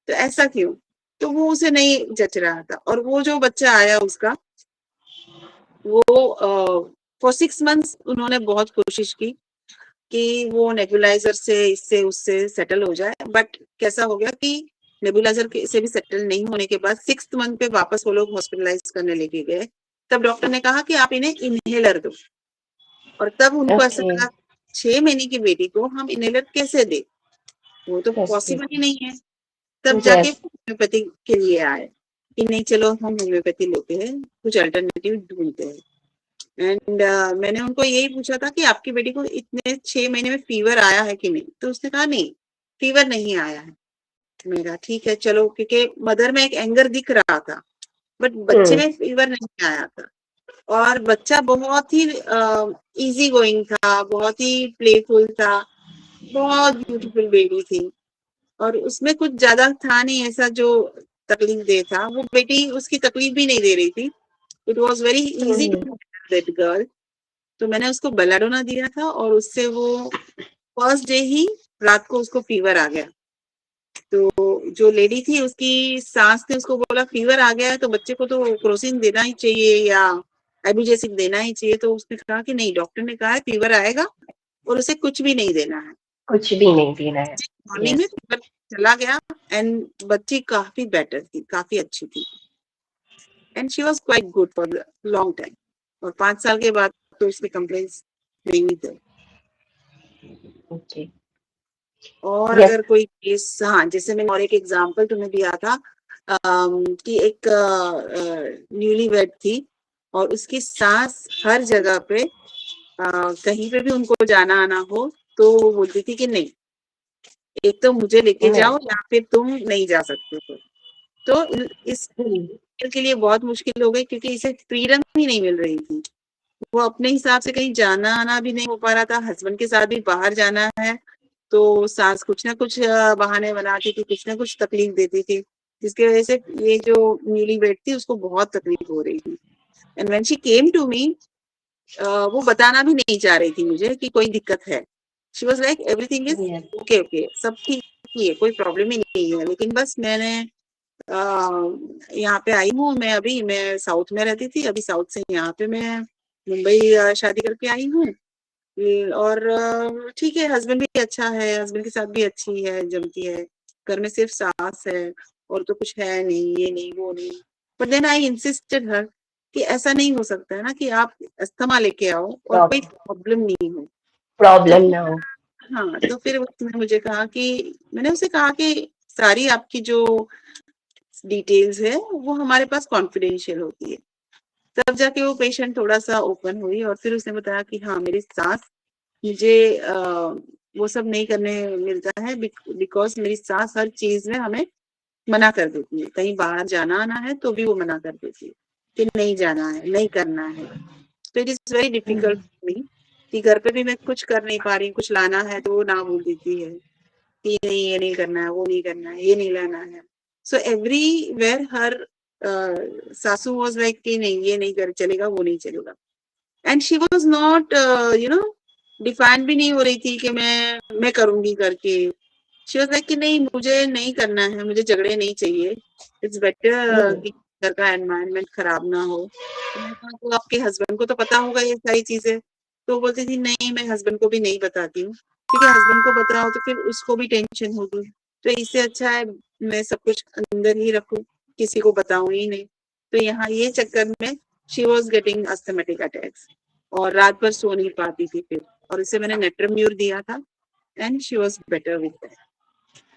तो ऐसा क्यों। तो वो उसे नहीं जच रहा था, और वो जो बच्चा आया उसका, वो फॉर 6 मंथ्स उन्होंने बहुत कोशिश की कि वो नेबुलाइजर से इससे उससे सेटल हो जाए, बट कैसा हो गया कि नेबुलाइजर से भी सेटल नहीं होने के बाद 6th मंथ पे वापस वो लोग हॉस्पिटलाइज करने लेके गए। तब डॉक्टर ने कहा कि आप इन्हें इनहेलर दो, और तब उनको ऐसा लगा 6 महीने की बेटी को हम इनहेलर कैसे दे, वो तो पॉसिबल ही नहीं है। तब जाके होम्योपैथी के लिए आए कि नहीं चलो हम होम्योपैथी लेते हैं, कुछ अल्टरनेटिव ढूंढते हैं। एंड मैंने उनको यही पूछा था कि आपकी बेटी को इतने 6 महीने में फीवर आया है कि नहीं, तो उसने कहा नहीं फीवर नहीं आया है। मेरा ठीक है चलो, क्योंकि मदर में एक एंगर दिख रहा था, बट बच्चे में फीवर नहीं आया था, और बच्चा बहुत ही इजी गोइंग था, बहुत ही प्लेफुल था, बहुत ब्यूटीफुल बेबी थी, और उसमें कुछ ज्यादा था नहीं ऐसा जो तकलीफ दे था, वो बेटी उसकी तकलीफ भी नहीं दे रही थी। It was very easy to that girl. तो मैंने उसको बेलाडोना दिया था, और उससे वो फर्स्ट डे ही रात को उसको फीवर आ गया। तो जो लेडी थी उसकी सास ने उसको बोला फीवर आ गया है तो बच्चे को तो क्रोसिन देना ही चाहिए या एबिजेसिक देना ही चाहिए, तो उसने कहा कि नहीं, डॉक्टर ने कहा है फीवर आएगा और उसे कुछ भी नहीं देना है, कुछ भी नहीं देना है। मॉर्निंग में फीवर चला गया, एंड बच्ची काफी बेटर थी, काफी अच्छी थी, and she was quite good for long time. और 5 साल के बाद तो उसकी कंप्लेंट्स नहीं थे। ओके। और अगर कोई केस, हाँ, जैसे मैंने और एक एग्जांपल तुम्हें दिया था कि एक न्यूली वेड थी और उसकी सास हर जगह पे कहीं पे भी उनको जाना आना हो तो वो बोलती थी कि नहीं, एक तो मुझे लेके जाओ या फिर तुम नहीं जा सकते हो। तो इस के लिए बहुत मुश्किल हो गई, क्योंकि इसे फ्रीडम ही नहीं मिल रही थी। वो अपने हिसाब से कहीं जाना आना भी नहीं हो पा रहा था, हस्बैंड के साथ भी बाहर जाना है तो सास कुछ ना कुछ बहाने बनाती थी, कुछ ना कुछ तकलीफ देती थी, जिसकी वजह से ये जो न्यूली वेड थी उसको बहुत तकलीफ हो रही थी। And when she came to me, वो बताना भी नहीं चाह रही थी मुझे कि कोई दिक्कत है। She was like everything is okay okay, सब ठीक ही है, कोई प्रॉब्लम ही नहीं है, लेकिन बस मैंने यहाँ पे आई हूँ, मैं साउथ में रहती थी, अभी साउथ से यहाँ पे मैं मुंबई शादी करके आई हूँ। और ठीक है, हस्बैंड भी अच्छा है, हस्बैंड के साथ भी अच्छी है, जमती है, घर में सिर्फ सास है और तो कुछ है नहीं, ये नहीं वो नहीं। बट देन आई इंसिस्टेड हर कि ऐसा नहीं हो सकता है ना कि आप अस्थमा लेके आओ और कोई प्रॉब्लम नहीं हो, प्रॉब्लम ना हो। हाँ, तो फिर उसने मुझे कहा कि मैंने उसे कहा कि सारी आपकी जो डिटेल्स है वो हमारे पास कॉन्फिडेंशियल होती है। तब जाके वो पेशेंट थोड़ा सा ओपन हुई, और फिर उसने बताया कि हाँ, मेरी सास मुझे वो सब नहीं करने मिलता है, बिकॉज मेरी सास हर चीज में हमें मना कर देती है, कहीं बाहर जाना आना है तो भी वो मना कर देती है कि नहीं जाना है, नहीं करना है। तो it is very difficult for me कि घर पे भी मैं कुछ कर नहीं पा रही, कुछ लाना है तो वो ना बोल देती है कि नहीं, ये नहीं करना है, वो नहीं करना है, ये नहीं लाना है। सो एवरीवेयर हर सासू वाज लाइक कि नहीं, ये नहीं कर चलेगा, वो नहीं चलेगा। And she was not you know define भी नहीं हो रही थी कि मैं करूंगी करके। शी वाज लाइक कि नहीं, मुझे नहीं करना है, मुझे झगड़े नहीं चाहिए, इट्स बेटर कि घर का एनवायरनमेंट खराब ना हो। तो मैंने कहा तो आपके हस्बैंड को तो पता होगा ये सारी चीजें। तो वो बोलती थी नहीं, मैं हस्बैंड को भी नहीं बताती हूँ, क्योंकि हस्बैंड को बताओ तो फिर उसको भी टेंशन होगी, तो इससे अच्छा है मैं सब कुछ अंदर ही रखूं, किसी को बताऊं ही नहीं। तो यहाँ ये चक्कर में she was getting asthmatic attacks, और रात भर सो नहीं पाती थी फिर, और इसे मैंने नेट्रम्यूर दिया था and she was better with that.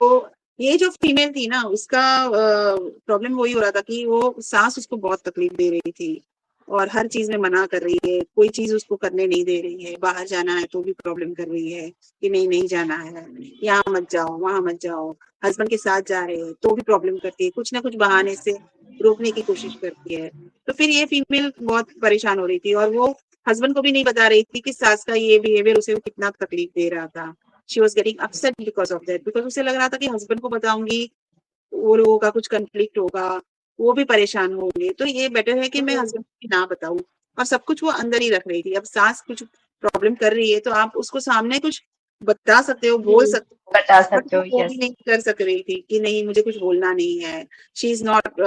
तो ये जो फीमेल थी ना, उसका प्रॉब्लम वही हो रहा था कि वो सास उसको बहुत तकलीफ दे रही थी, और हर चीज में मना कर रही है, कोई चीज उसको करने नहीं दे रही है, बाहर जाना है तो भी प्रॉब्लम कर रही है कि नहीं नहीं जाना है, यहाँ मत जाओ वहां मत जाओ। हस्बैंड के साथ जा रहे हैं तो भी प्रॉब्लम करती है, कुछ ना कुछ बहाने से रोकने की कोशिश करती है। तो फिर ये फीमेल बहुत परेशान हो रही थी, और वो हस्बैंड को भी नहीं बता रही थी कि सास का ये बिहेवियर उसे कितना तकलीफ दे रहा था। She was getting upset because of that, because उसे लग रहा था कि हस्बैंड को बताऊंगी वो लोगों का कुछ कंफ्लिक्ट होगा, वो भी परेशान होंगे, तो ये बेटर है कि मैं हस्बैंड को ना बताऊं। और सब कुछ वो अंदर ही रख रही थी। अब सास कुछ प्रॉब्लम कर रही है तो आप उसको सामने कुछ बता सकते हो, बोल सकते हो, बता बट सकते हो, वो भी यस। नहीं कर सक रही थी कि नहीं मुझे कुछ बोलना नहीं है। She is not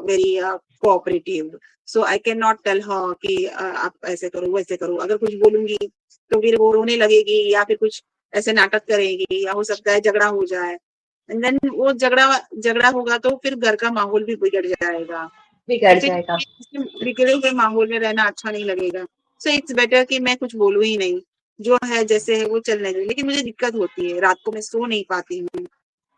very cooperative, so I can not tell her कि आप ऐसे करो वैसे करो। अगर कुछ बोलूंगी तो फिर वो रोने लगेगी, या फिर कुछ ऐसे नाटक करेगी, या हो सकता है झगड़ा हो जाए, एंड देन वो झगड़ा झगड़ा होगा तो फिर घर का माहौल भी बिगड़ जाएगा। तो बिगड़ फिर जाएगा। बिगड़े हुए माहौल में रहना अच्छा नहीं लगेगा। सो इट्स बेटर कि मैं कुछ बोलूं ही नहीं, जो है जैसे है वो चलने दे। लेकिन मुझे दिक्कत होती है, रात को मैं सो नहीं पाती हूँ,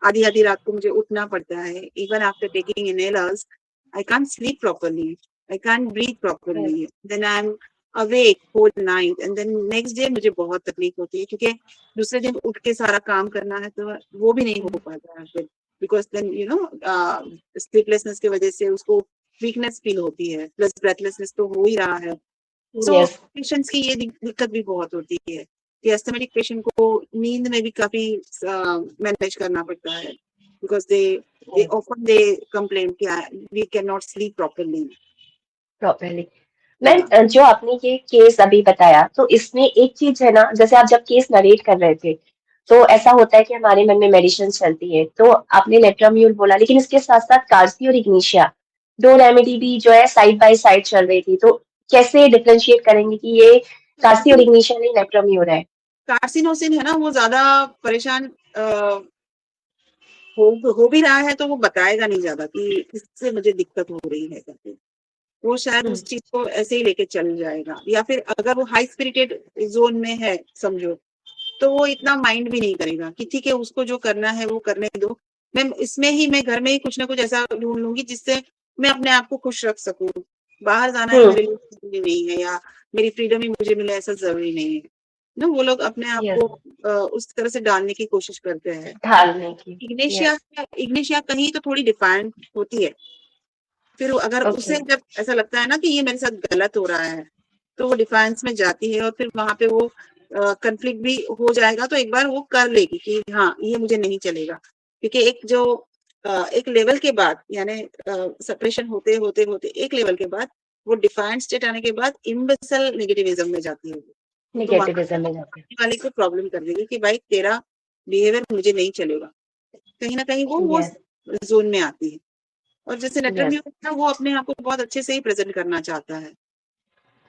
आधी आधी रात को मुझे उठना पड़ता है। Even after taking inhalers I can't sleep properly, I can't breathe properly, then I am awake whole night, and then next day मुझे बहुत तकलीफ होती है, क्योंकि दूसरे दिन उठ के सारा काम करना है तो वो भी नहीं हो पाता है फिर। Because then you know sleeplessness की वजह से उसको वीकनेस फील होती है, प्लस ब्रेथलेसनेस तो हो ही रहा है। So yes. पेशेंट्स की ये दिक्कत भी बहुत होती है कि अस्थमेटिक पेशेंट को नींद में भी काफी मैनेज करना पड़ता है, because they often they complain कि we can not sleep properly. Properly. Ma'am, जो आपने ये केस अभी बताया, तो इसमें एक चीज है ना, जैसे आप जब केस नरेट कर रहे थे, तो ऐसा होता है कि हमारे मन में मेडिसिन चलती है, तो आपने लेट्राम्यूल बोला, लेकिन इसके साथ साथ कार्सी और इग्निशिया, दो रेमेडी भी जो है साइड बाय साइड चल रही थी, तो कैसे डिफरेंशिएट करेंगे कि ये कार्सी और इग्निशिया नहीं लेट्राम्यूल है? कार्सिनोसिन है ना, वो ज्यादा परेशान हो भी रहा है तो वो बताएगा नहीं ज्यादा कि इससे मुझे दिक्कत हो रही है करके। वो शायद उस चीज को ऐसे ही लेके चल जाएगा, या फिर अगर वो हाई स्पिरिटेड जोन में है समझो, तो वो इतना माइंड भी नहीं करेगा कि ठीक है उसको जो करना है वो करने दो। मैं घर में ही कुछ ना कुछ ऐसा ढूंढ लूंगी जिससे मैं अपने आप को खुश रख सकूं। बाहर जाना है मेरे लिए जरूरी नहीं है, या मेरी फ्रीडम ही मुझे मिले ऐसा जरूरी नहीं है ना। वो लोग अपने आप यस। को उस तरह से डालने की कोशिश करते हैं। ढालने की। Ignatia yes. इग्नेशिया कहीं तो थोड़ी डिफाइंड होती है, फिर अगर ओके। उसे जब ऐसा लगता है ना कि ये मेरे साथ गलत हो रहा है, तो वो डिफेंस में जाती है, और फिर वहां पे वो कंफ्लिक्ट भी हो जाएगा तो एक बार वो कर लेगी कि हाँ ये मुझे नहीं चलेगा। क्योंकि एक लेवल के बाद, यानी सेपरेशन होते होते होते एक लेवल के बाद वो डिफाइंड स्टेट आने के बाद इम्बेसिल नेगेटिविज्म में जाती है। तो वहां निगेटिविज्म में जाते हैं। सामने वाले को प्रॉब्लम कर देगी कि भाई तेरा बिहेवियर मुझे नहीं चलेगा। कहीं ना कहीं वो यस। जोन में आती है। और जैसे यस। नेटरम्यू है वो अपने आप को बहुत अच्छे से ही प्रेजेंट करना चाहता है।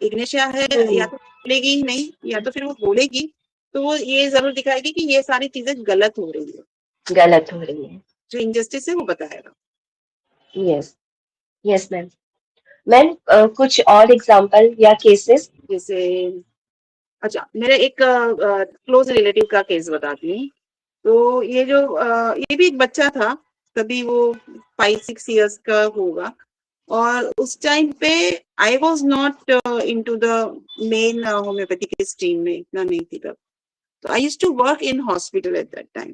इग्नेशिया है या तो बोलेगी ही नहीं, या तो फिर वो बोलेगी तो वो ये जरूर दिखाएगी कि ये सारी चीजें गलत हो रही है, गलत हो रही है। जो इंजस्टिस है वो बताएगा। यस। Yes ma'am. मैम, कुछ और एग्जांपल या केसेस? जैसे अच्छा, मेरे एक क्लोज रिलेटिव का केस बताती हूँ। तो ये भी एक बच्चा था, तभी वो 5-6 इयर्स का होगा। और उस टाइम पे I was not into the main homeopathic stream में, इतना नहीं थी तब। तो I used to work in hospital at that time.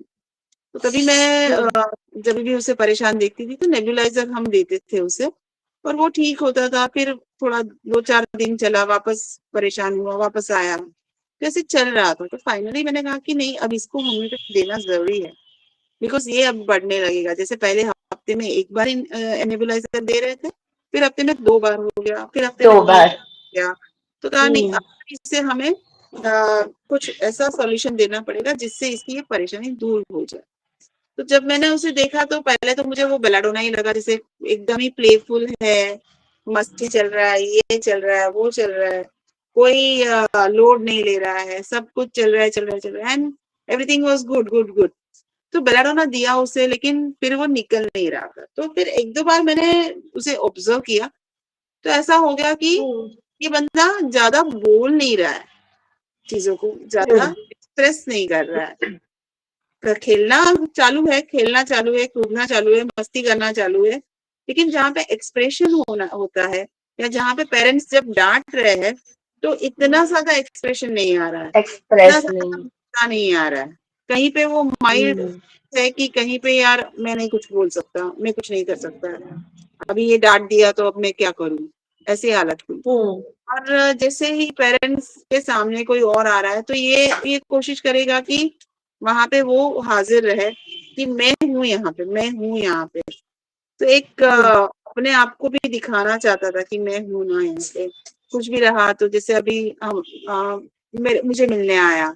तो तभी मैं जब भी उसे परेशान देखती थी तो नेबुलाइजर हम देते थे उसे, और वो ठीक होता था। फिर थोड़ा 2-4 दिन चला, वापस परेशान हुआ, वापस आया, तो ऐसे चल रहा था। तो फाइनली मैंने कहा कि नहीं, अब इसको होम्योपैथी देना जरूरी है, बिकॉज ये अब बढ़ने लगेगा। जैसे पहले हफ्ते में एक बार नेबुलाइजर दे रहे थे, फिर हफ्ते में 2 बार हो गया, फिर हफ्ते में 2 3 बार। हो गया। तो कहा नहीं, अब इससे हमें कुछ ऐसा सॉल्यूशन देना पड़ेगा जिससे इसकी ये परेशानी दूर हो जाए। तो जब मैंने उसे देखा तो पहले तो मुझे वो बेलाडोना ही लगा, जैसे एकदम ही प्लेफुल है, मस्ती चल रहा है, ये चल रहा है, वो चल रहा है, कोई लोड नहीं ले रहा है, सब कुछ चल रहा है चल रहा है चल रहा है, and everything was good good good. तो बेलाडोना दिया उसे, लेकिन फिर वो निकल नहीं रहा था। तो फिर एक दो बार मैंने उसे ऑब्जर्व किया, तो ऐसा हो गया कि ये बंदा ज्यादा बोल नहीं रहा है, चीजों को ज्यादा एक्सप्रेस नहीं कर रहा है। खेलना चालू है, खेलना चालू है, कूदना चालू है, मस्ती करना चालू है, लेकिन जहाँ पे एक्सप्रेशन होना होता है या जहाँ पे पेरेंट्स जब डांट रहे हैं तो इतना ज्यादा एक्सप्रेशन नहीं आ रहा है, इतना एक्सप्रेस ज्यादा नहीं। गुस्सा नहीं आ रहा है। कहीं पे वो माइल्ड है कि कहीं पे यार मैं नहीं कुछ बोल सकता, मैं कुछ नहीं कर सकता, अभी ये डांट दिया तो अब मैं क्या करूं, ऐसी हालत हुई। और जैसे ही पेरेंट्स के सामने कोई और आ रहा है तो ये कोशिश करेगा कि वहां पे वो हाजिर रहे कि मैं हूँ यहाँ पे, मैं हूँ यहाँ पे। तो एक अपने आप को भी दिखाना चाहता था कि मैं हूँ ना यहाँ पे, कुछ भी रहा। तो जैसे अभी मुझे मिलने आया,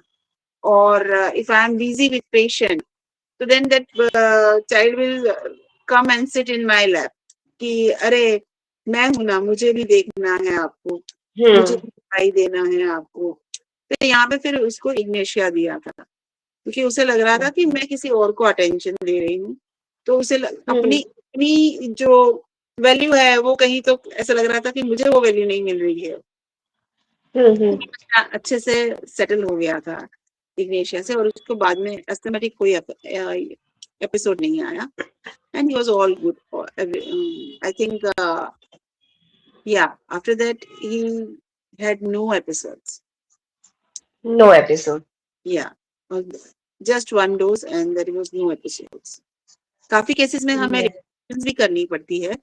और if I am busy with patient, तो then that child will come and sit in my lap कि अरे मैं हूं ना, मुझे भी देखना है आपको, मुझे भी दिखाई देना है आपको। तो यहाँ पे फिर उसको इग्नेशिया दिया था, क्योंकि उसे लग रहा था कि मैं किसी और को अटेंशन दे रही हूँ। तो उसे अपनी अपनी जो वैल्यू है वो कहीं, तो ऐसा लग रहा था कि मुझे वो वैल्यू नहीं मिल रही है। अच्छे से सेटल हो गया था इग्नेशिया से, और उसको बाद में अस्थमैटिक कोई एपिसोड नहीं आया, and he was all good. I think, yeah, after that he had no episodes. No episode. Yeah, uh, just one dose and there was no episodes. काफी केसेस में हमें restrictions भी करनी पड़ती है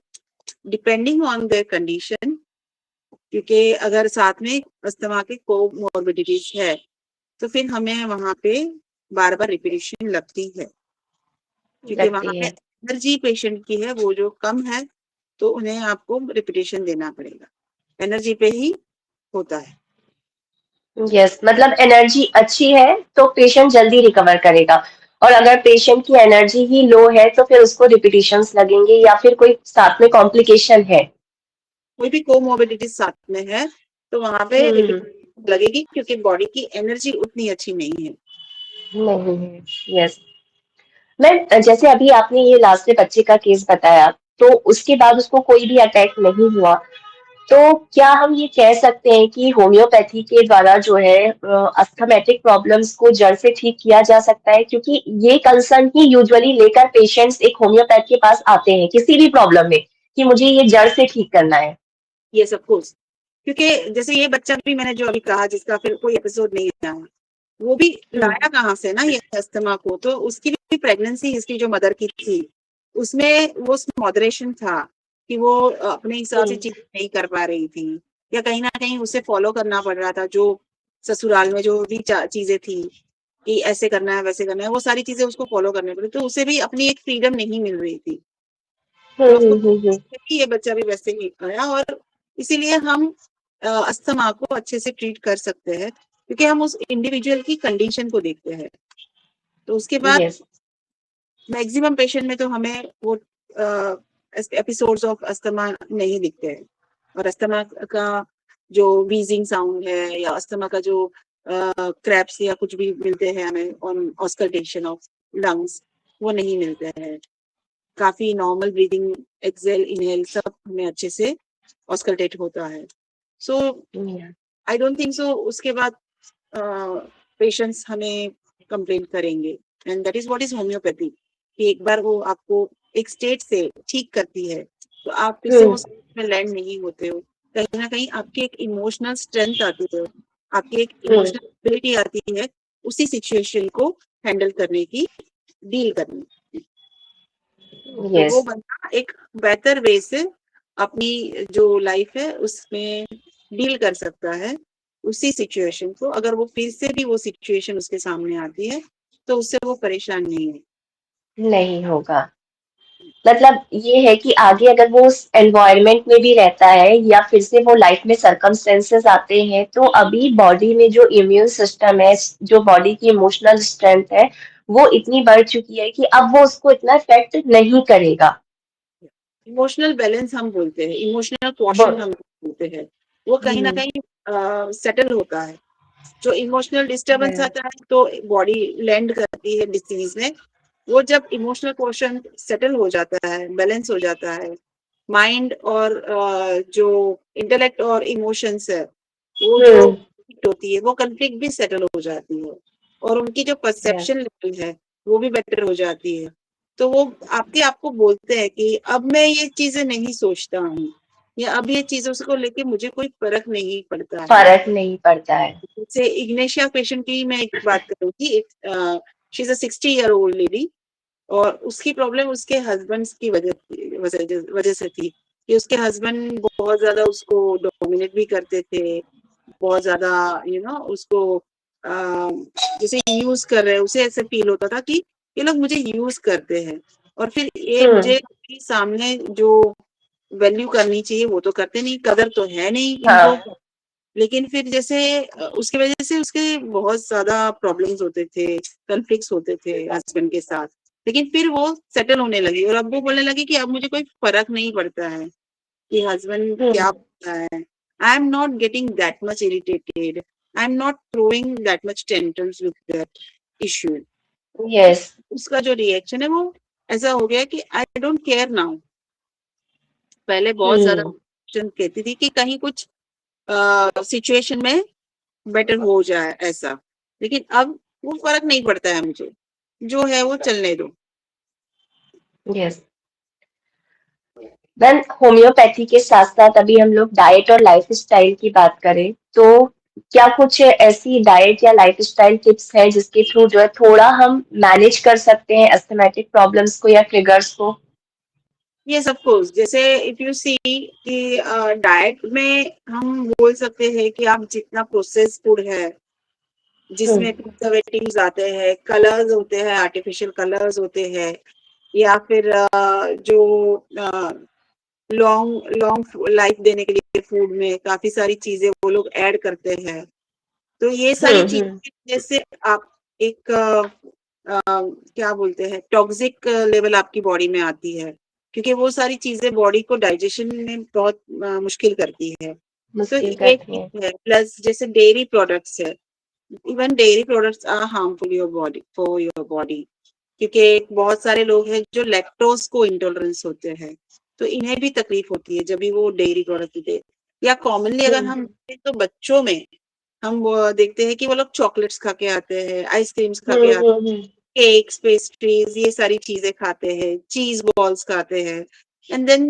डिपेंडिंग ऑन देयर कंडीशन, क्योंकि अगर साथ में अस्थमा के कोमॉर्बिडिटीज है तो फिर हमें वहां पे बार बार रिपीटेशन लगती है, क्योंकि वहां पे एनर्जी पेशेंट की है वो जो कम है, तो उन्हें आपको रिपीटेशन देना पड़ेगा, एनर्जी पे ही होता है। यस, मतलब एनर्जी अच्छी है तो पेशेंट जल्दी रिकवर करेगा, और अगर पेशेंट की एनर्जी ही लो है तो फिर उसको रिपीटिशंस लगेंगे या फिर कोई साथ में कॉम्प्लिकेशन है। कोई भी कोमॉर्बिडिटी साथ में है तो वहां पे रिपीटेशन लगेगी, क्योंकि बॉडी की एनर्जी उतनी अच्छी नहीं है। नहीं है। यस मैम, जैसे अभी आपने ये लास्ट में बच्चे का केस बताया, तो उसके बाद उसको कोई भी अटैक नहीं हुआ, तो क्या हम ये कह सकते हैं कि होम्योपैथी के द्वारा जो है अस्थमैटिक प्रॉब्लम्स को जड़ से ठीक किया जा सकता है? क्योंकि ये कंसर्न ही यूजुअली लेकर पेशेंट्स एक होम्योपैथ के पास आते हैं किसी भी प्रॉब्लम में, कि मुझे ये जड़ से ठीक करना है। ये सब कुछ, क्योंकि जैसे ये बच्चा भी मैंने जो अभी कहा जिसका फिर कोई एपिसोड नहीं आया, वो भी लाया कहाँ से ना ये अस्थमा को, तो उसकी भी प्रेगनेंसी हिस्ट्री जो मदर की थी उसमें वो मॉडरेशन था कि वो अपने हिसाब से चीज नहीं कर पा रही थी, या कहीं ना कहीं उसे फॉलो करना पड़ रहा था जो ससुराल में जो भी चीजें थी कि ऐसे करना है वैसे करना है, वो सारी चीजें उसको फॉलो करनी पड़ी, तो उसे भी अपनी एक फ्रीडम नहीं मिल रही थी। तो ये बच्चा भी वैसे ही आया, और इसीलिए हम अस्थमा को अच्छे से ट्रीट कर सकते हैं क्योंकि हम उस इंडिविजुअल की कंडीशन को देखते हैं। तो उसके बाद मैक्सिमम पेशेंट में तो हमें वो एपिसोड्स ऑफ अस्थमा नहीं दिखते हैं, और अस्थमा का जो वीजिंग साउंड है या अस्थमा का जो क्रैप्स या कुछ भी मिलते हैं हमें ऑन ऑस्कल्टेशन ऑफ लंग्स, वो नहीं मिलते हैं। काफी नॉर्मल ब्रीदिंग, एक्सेल इनहेल सब हमें अच्छे से ऑस्कल्टेट होता है। सो आई डोंट थिंक सो उसके बाद पेशेंट्स हमें कंप्लेन करेंगे, and that is what is homeopathy, कि एक बार वो आपको एक स्टेट से ठीक करती है तो आप फिर से वो में लैंड नहीं होते हो, कहीं ना कहीं आपकी एक इमोशनल स्ट्रेंथ आती है, आपकी एक इमोशनल एबिलिटी आती है उसी सिचुएशन को हैंडल करने की, डील करने की। तो वो बंदा एक बेहतर वे से अपनी जो लाइफ है उसमें डील कर सकता है उसी सिचुएशन को। अगर वो फिर से भी वो सिचुएशन उसके सामने आती है तो उससे वो परेशान नहीं है। नहीं होगा। मतलब ये है कि आगे अगर वो उस एनवायरनमेंट में भी रहता है या फिर से वो लाइफ में सर्कमस्टेंसेस आते हैं, तो अभी बॉडी में जो इम्यून सिस्टम है, जो बॉडी की इमोशनल स्ट्रेंथ है, वो इतनी बढ़ चुकी है कि अब वो उसको इतना इफेक्ट नहीं करेगा। इमोशनल बैलेंस हम बोलते हैं, इमोशनल वो क्वोशंट हम बोलते हैं, वो कहीं ना कहीं सेटल होता है। जो इमोशनल डिस्टर्बेंस आता है तो बॉडी लैंड करती है डिसीज में। वो जब इमोशनल क्वोशंट सेटल हो जाता है, बैलेंस हो जाता है, माइंड और जो इंटेलेक्ट और इमोशंस है वो जो conflict होती है, वो कंफ्लिक्ट भी सेटल हो जाती है, और उनकी जो परसेप्शन लेवल है वो भी बेटर हो जाती है। तो वो आपके आपको बोलते हैं कि अब मैं ये चीजें नहीं सोचता हूँ, या अब ये चीजों को लेके मुझे कोई फर्क नहीं पड़ता है। फर्क नहीं पड़ता है। जैसे इग्नेशिया पेशेंट की मैं एक बात करूंगी, she is a 60-year-old lady, और उसकी प्रॉब्लम उसके हस्बैंड की वजह से थी कि उसके हस्बैंड बहुत ज्यादा उसको डोमिनेट भी करते थे, बहुत ज्यादा उसको जैसे यूज कर रहे हैं, उसे ऐसे फील होता था कि ये लोग मुझे यूज करते हैं, और फिर ये मुझे सामने जो वैल्यू करनी चाहिए वो तो करते नहीं, कदर तो है नहीं इनको। लेकिन फिर जैसे उसकी वजह से उसके बहुत ज्यादा प्रॉब्लम्स होते थे, कन्फ्लिक्ट्स होते थे हस्बैंड के साथ। लेकिन फिर वो सेटल होने लगी, और अब वो बोलने लगी कि अब मुझे कोई फर्क नहीं पड़ता है कि हस्बैंड क्या बोलता है। आई am not getting that much irritated, I am not throwing that much tantrums with that issue. Yes. उसका जो रिएक्शन है वो ऐसा हो गया कि आई डोंट केयर नाउ। पहले बहुत ज्यादा कहती थी कि कहीं कुछ सिचुएशन में बेटर हो जाए ऐसा, लेकिन अब वो फर्क नहीं पड़ता है मुझे, जो है वो चलने दो। यस। देन होम्योपैथी के साथ साथ अभी हम लोग डाइट और लाइफ स्टाइल की बात करें, तो क्या कुछ ऐसी डाइट या लाइफ स्टाइल टिप्स है जिसके थ्रू जो है थोड़ा हम मैनेज कर सकते हैं अस्थमैटिक प्रॉब्लम्स को या ट्रिगर्स को? ये सब कुछ जैसे इफ यू सी कि डाइट में हम बोल सकते हैं कि आप जितना प्रोसेस फूड है जिसमें प्रिजर्वेटिव्स आते हैं, कलर्स होते हैं, आर्टिफिशियल कलर्स होते हैं, या फिर जो लॉन्ग लॉन्ग लाइफ देने के लिए फूड में काफी सारी चीजें वो लोग ऐड करते हैं। तो ये सारी चीजें जैसे आप एक क्या बोलते हैं टॉक्सिक लेवल आपकी बॉडी में आती है, क्योंकि वो सारी चीजें बॉडी को डाइजेशन में बहुत मुश्किल करती है। तो मुश्किल ये करती हैं। चीज है, प्लस जैसे डेयरी प्रोडक्ट्स है, even dairy products are harmful your body for your body, क्योंकि बहुत सारे लोग हैं जो लैक्टोज को इंटॉलरेंस होते हैं, तो इन्हें भी तकलीफ होती है जब भी वो डेयरी प्रोडक्ट पीते हैं। या कॉमनली अगर हम देखें तो बच्चों में हम वो देखते हैं कि वो लोग चॉकलेट्स खा के आते हैं, आइसक्रीम्स खा के आते हैं, केक्स, पेस्ट्रीज, ये सारी चीजें खाते हैं, चीज बॉल्स खाते हैं, एंड देन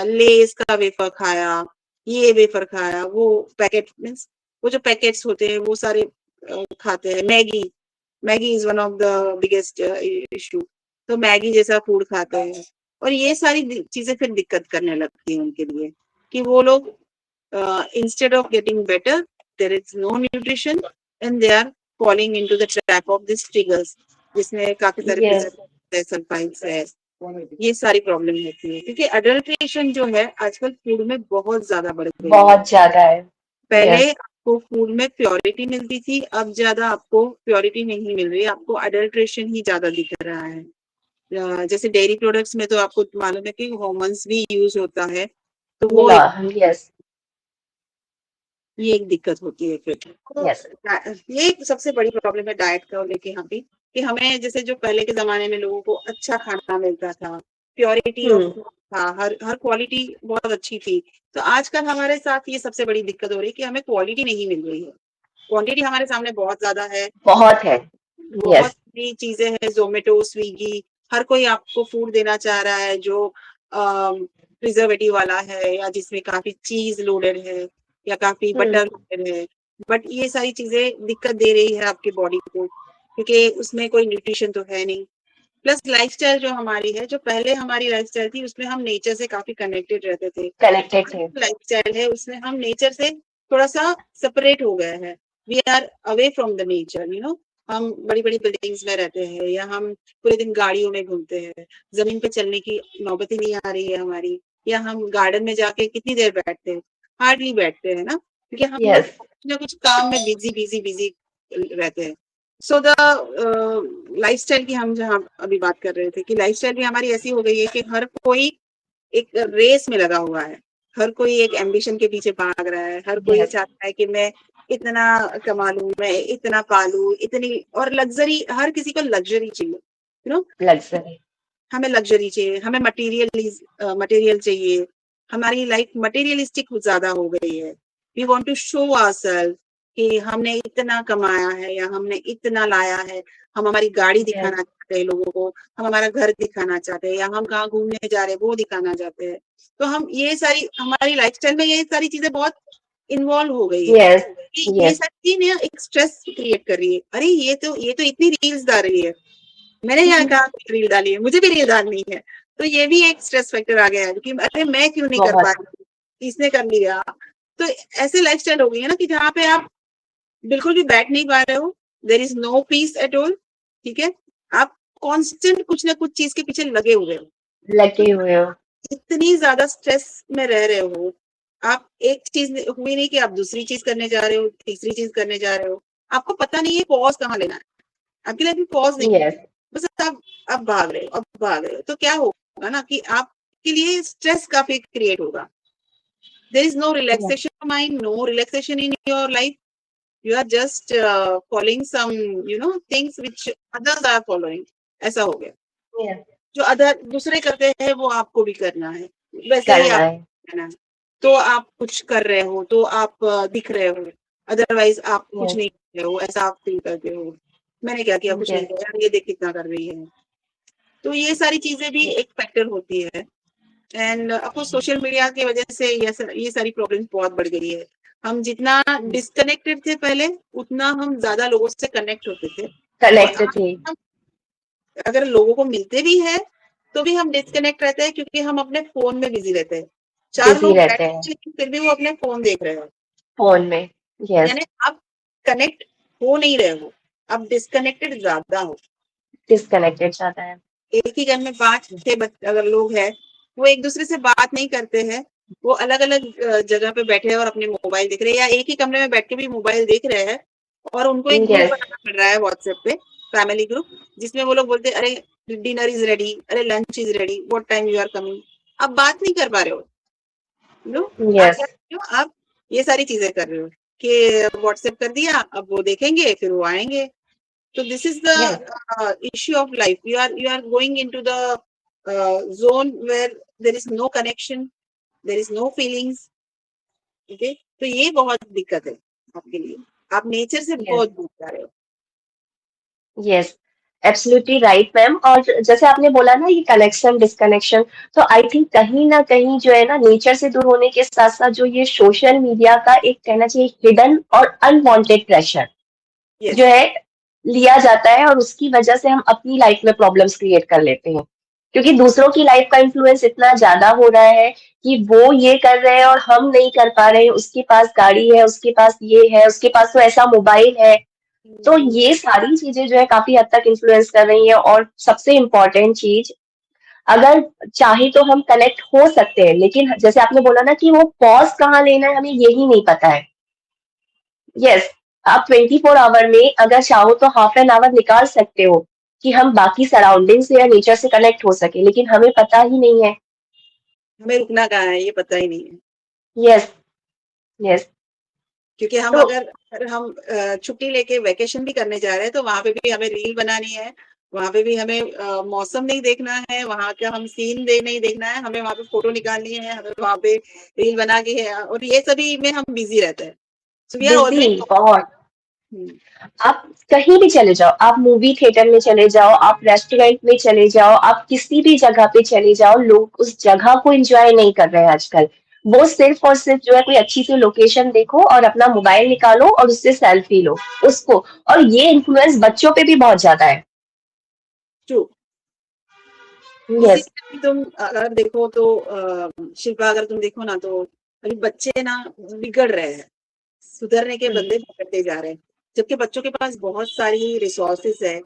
लेस का वेफर खाया, ये वेफर खाया, वो पैकेट मीन्स वो जो पैकेट्स होते हैं वो सारे खाते हैं। Maggi, Maggi is one of the biggest issue. तो मैगी जैसा फूड खाते हैं, और ये सारी चीजें फिर दिक्कत करने लगती है उनके लिए, कि वो लोग instead of getting better, there is no nutrition and they are falling into the trap of these triggers, जिसमें काफी सारे preservatives है, सल्फाइड्स है, ये सारी प्रॉब्लम होती है, क्योंकि अडल्ट्रेशन जो है आजकल फूड में बहुत ज्यादा बढ़ गई है। बहुत ज्यादा है। पहले आपको फूड में प्योरिटी मिलती थी, अब ज्यादा आपको प्योरिटी नहीं मिल रही, आपको अडल्ट्रेशन ही ज्यादा दिख रहा है। जैसे डेयरी प्रोडक्ट्स में तो आपको मालूम है कि हॉर्मोन्स भी यूज होता है, तो वो ये एक दिक्कत होती है फिर। तो ये सबसे बड़ी प्रॉब्लम है डाइट को लेके यहाँ पे, कि हमें जैसे जो पहले के जमाने में लोगों को अच्छा खाना मिलता था, प्योरिटी ऑफ था, हर क्वालिटी बहुत अच्छी थी। तो आजकल हमारे साथ ये सबसे बड़ी दिक्कत हो रही है कि हमें क्वालिटी नहीं मिल रही है। क्वांटिटी हमारे सामने बहुत ज्यादा है, बहुत है। बहुत सी चीजें हैं, जोमेटो, स्विगी, हर कोई आपको फूड देना चाह रहा है जो प्रिजर्वेटिव वाला है, या जिसमें काफी चीज लोडेड है, या काफी बटर लोडेड है। बट ये सारी चीजें दिक्कत दे रही है आपकी बॉडी को, क्योंकि उसमें कोई न्यूट्रिशन तो है नहीं। प्लस लाइफस्टाइल जो हमारी है, जो पहले हमारी लाइफस्टाइल थी उसमें हम नेचर से काफी कनेक्टेड रहते थे। लाइफस्टाइल है उसमें हम नेचर से थोड़ा सा सेपरेट हो गए हैं, we are away from the nature, हम बड़ी-बड़ी बिल्डिंग्स में रहते हैं या हम पूरे दिन गाड़ियों में घूमते हैं, ज़मीन पे चलने की नौबत ही नहीं आ रही है हमारी, या हम गार्डन में जाके कितनी देर बैठते हैं, हार्डली बैठते हैं ना, क्योंकि हम लोग यस, कुछ ना कुछ काम में बिज़ी रहते हैं। सो द लाइफ़स्टाइल की हम जहाँ अभी बात कर रहे थे कि लाइफ़स्टाइल भी हमारी ऐसी हो गई है कि हर कोई एक रेस में लगा हुआ है। हर कोई एक एम्बिशन के पीछे भाग रहा है। हर कोई ये यस, चाहता है कि मैं इतना कमा लूँ, मैं इतना पा लूँ, इतनी, और लग्ज़री, हर किसी को लग्ज़री चाहिए, यू नो? लग्जरी, हमें लग्ज़री चाहिए, हमें मटेरियल चाहिए। हमारी लाइफ़ मटेरियलिस्टिक ज़्यादा हो गई है। We want to show ourself कि हमने इतना कमाया है या हमने इतना लाया है। हम हमारी गाड़ी यस, दिखाना चाहते हैं लोगों को, हम हमारा घर दिखाना चाहते हैं या हम कहाँ घूमने जा रहे हैं वो दिखाना चाहते हैं। तो हम ये सारी हमारी लाइफ़स्टाइल में ये सारी चीज़ें बहुत इन्वॉल्व हो गई है। यस, कि ये यस, सारी चीज़ें एक स्ट्रेस क्रिएट कर रही है। अरे ये तो इतनी रील्स डाल रही है। मैंने यहाँ कहाँ रील डाली है, मुझे भी रील डालनी है। तो ये भी एक स्ट्रेस फैक्टर आ गया है कि अरे मैं क्यों नहीं कर पा बहुत, रही, इसने कर लिया। तो ऐसे लाइफ़स्टाइल हो गई है ना कि जहाँ पे आप बिल्कुल भी बैठ नहीं पा रहे हो, there is no peace at all, ठीक है? आप कांस्टेंट कुछ ना कुछ चीज़ के पीछे लगे हुए हो। तो लगे हुए हो, इतनी ज़्यादा स्ट्रेस में रह रहे हो, आप एक चीज़ हुई नहीं कि आप दूसरी चीज़ करने जा रहे हो, तीसरी चीज़ करने जा रहे हो। आपको पता नहीं है पॉज़ कहाँ लेना है। आपकी लाइफ़ में पॉज़ नहीं है। यस, बस आप भाग रहे हो, अब भाग रहे हो। तो क्या होगा ना कि आपके लिए स्ट्रेस काफ़ी क्रिएट होगा। There is no yes, relaxation of mind, no relaxation in your life. You are just following some, things which others are following. ऐसा हो गया। यस, जो अदर दूसरे करते हैं वो आपको भी करना है। वैसे ही करना आप है, करना है। तो आप कुछ कर रहे हो, तो आप दिख रहे हो। अदरवाइज़ आप कुछ यस, नहीं कर रहे हो, ऐसा आप फ़ील करते हो। मैंने क्या किया? कुछ नहीं यस, किया, यार ये देख कितना कर रही है। तो ये सारी चीज़ें भी एक फैक्टर होती है। End of course social media की वजह से ये सारी प्रॉब्लम्स बहुत बढ़ गई है। हम जितना डिस्कनेक्टेड थे पहले, उतना हम ज़्यादा लोगों से कनेक्ट होते थे। और कनेक्टेड आज थे, हम अगर लोगों को मिलते भी हैं, तो भी हम डिस्कनेक्ट रहते हैं क्योंकि हम अपने फ़ोन में बिज़ी रहते हैं। 4 बिज़ी लोग रहते बैठे हैं हैं लेकिन फिर भी वो अपने फ़ोन देख रहे हैं। फ़ोन में, यस, यानी आप कनेक्ट हो नहीं रहे हो, आप डिस्कनेक्टेड ज़्यादा हो। डिस्कनेक्टेड ज़्यादा है, एक ही घर में 5-6 अगर लोग हैं, वो एक-दूसरे से बात नहीं करते हैं। वो अलग-अलग जगह पे बैठे हैं और अपने मोबाइल देख रहे हैं, या एक ही कमरे में बैठ के भी मोबाइल देख रहे हैं, और उनको एक ग्रुप यस, बनाना पड़ रहा है व्हाट्सएप पे, फैमिली ग्रुप, जिसमें वो लोग बोलते हैं, "अरे डिनर इज़ रेडी, अरे lunch is ready, what time you are coming?" आप बात नहीं कर पा रहे हो, आप यस, क्या कर रहे हो? आप ये सारी चीज़ें कर रहे हो कि व्हाट्सएप कर दिया, अब वो देखेंगे, फिर वो आएँगे। So this is the yes, issue of life. You are going into the zone where there is no connection, there is no feelings. Okay, तो ये बहुत दिक्कत है आपके लिए। आप नेचर से यस, बहुत दूर जा रहे हो। Yes, absolutely right ma'am. और जैसे आपने बोला ना ये कनेक्शन डिस्कनेक्शन, तो आई थिंक कहीं ना कहीं जो है ना नेचर से दूर होने के साथ साथ जो ये सोशल मीडिया का एक कहना चाहिए हिडन और अनवांटेड प्रेशर जो Yes, है लिया जाता है, और उसकी वजह से हम अपनी लाइफ में प्रॉब्लम्स क्रिएट कर लेते हैं, क्योंकि दूसरों की लाइफ का इन्फ्लुएंस इतना ज्यादा हो रहा है कि वो ये कर रहे हैं और हम नहीं कर पा रहे हैं। उसके पास गाड़ी है, उसके पास ये है, उसके पास तो ऐसा मोबाइल है। तो ये सारी चीजें जो है काफी हद तक इन्फ्लुएंस कर रही हैं। और सबसे इम्पोर्टेंट चीज, अगर चाहे तो हम कनेक्ट हो सकते हैं, लेकिन जैसे आपने बोला ना कि वो पॉज कहाँ लेना है हमें यही नहीं पता है। यस, आप 24 आवर में अगर चाहो तो हाफ एन आवर निकाल सकते हो कि हम बाकी सराउंडिंग से या नेचर से कनेक्ट हो सके, लेकिन हमें पता ही नहीं है। हमें रुकना कहाँ है ये पता ही नहीं है। यस, यस, क्योंकि हम तो अगर हम छुट्टी लेके वैकेशन भी करने जा रहे हैं, तो वहाँ पे भी हमें रील बनानी है, वहाँ पे भी हमें मौसम नहीं देखना है, वहाँ का हम सीन नहीं देखना है, हमें वहाँ पे फ़ोटो निकालनी है, हमें वहाँ पे रील बना के है, और ये सभी में हम बिज़ी रहते हैं। So we are busy always बहुत। हुँ, आप कहीं भी चले जाओ, आप मूवी थिएटर में चले जाओ, आप रेस्टोरेंट में चले जाओ, आप किसी भी जगह पे चले जाओ, लोग उस जगह को एंजॉय नहीं कर रहे हैं आजकल। वो सिर्फ और सिर्फ जो है कोई अच्छी सी लोकेशन देखो और अपना मोबाइल निकालो और उससे सेल्फी लो उसको। और ये इन्फ्लुएंस बच्चों पे भी बहुत ज्यादा है। ट्रू। यस, इसीलिए तुम अगर देखो तो शिल्पा, अगर तुम देखो ना तो अभी बच्चे ना बिगड़ रहे हैं, सुधरने के बदले बिगड़ते जा रहे हैं। जबकि बच्चों के पास बहुत सारी रिसोर्सेज है,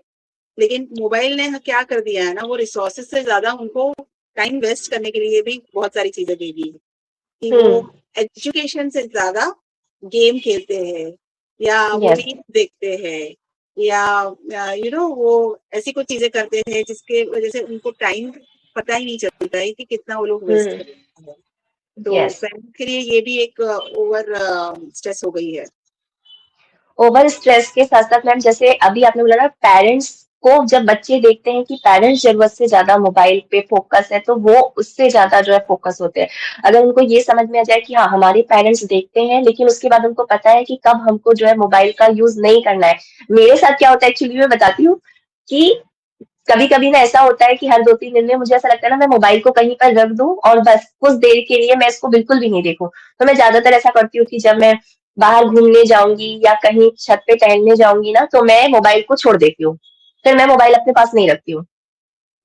लेकिन मोबाइल ने क्या कर दिया है ना, वो रिसोर्सेज से ज्यादा उनको टाइम वेस्ट करने के लिए भी बहुत सारी चीजें दे दी है कि वो एजुकेशन से ज्यादा गेम खेलते हैं या वो यस। रील्स देखते हैं या वो ऐसी कुछ चीजें करते हैं जिसके वजह से उनको टाइम पता ही नहीं चलता है कि कितना वो लोग वेस्ट कर रहे हैं। तो यस। पेरेंट्स के लिए ये भी एक ओवर स्ट्रेस हो गई है। ओवर स्ट्रेस के साथ साथ मैम, जैसे अभी आपने बोला ना, पेरेंट्स को जब बच्चे देखते हैं कि पेरेंट्स जरूरत से ज्यादा मोबाइल पे फोकस है, तो वो उससे ज्यादा जो है फोकस होते हैं। अगर उनको ये समझ में आ जाए कि हाँ हमारे पेरेंट्स देखते हैं, लेकिन उसके बाद उनको पता है कि कब हमको जो है मोबाइल का यूज नहीं करना है। मेरे साथ क्या होता है एक्चुअली, मैं बताती हूँ कि कभी कभी ना ऐसा होता है कि हर 2-3 दिन में मुझे ऐसा लगता है ना, मैं मोबाइल को कहीं पर रख दूं और बस कुछ देर के लिए मैं इसको बिल्कुल भी नहीं देखूं। तो मैं ज्यादातर ऐसा करती हूँ कि जब मैं बाहर घूमने जाऊंगी या कहीं छत पे टहलने जाऊंगी ना, तो मैं मोबाइल को छोड़ देती हूँ। फिर मैं मोबाइल अपने पास नहीं रखती हूँ,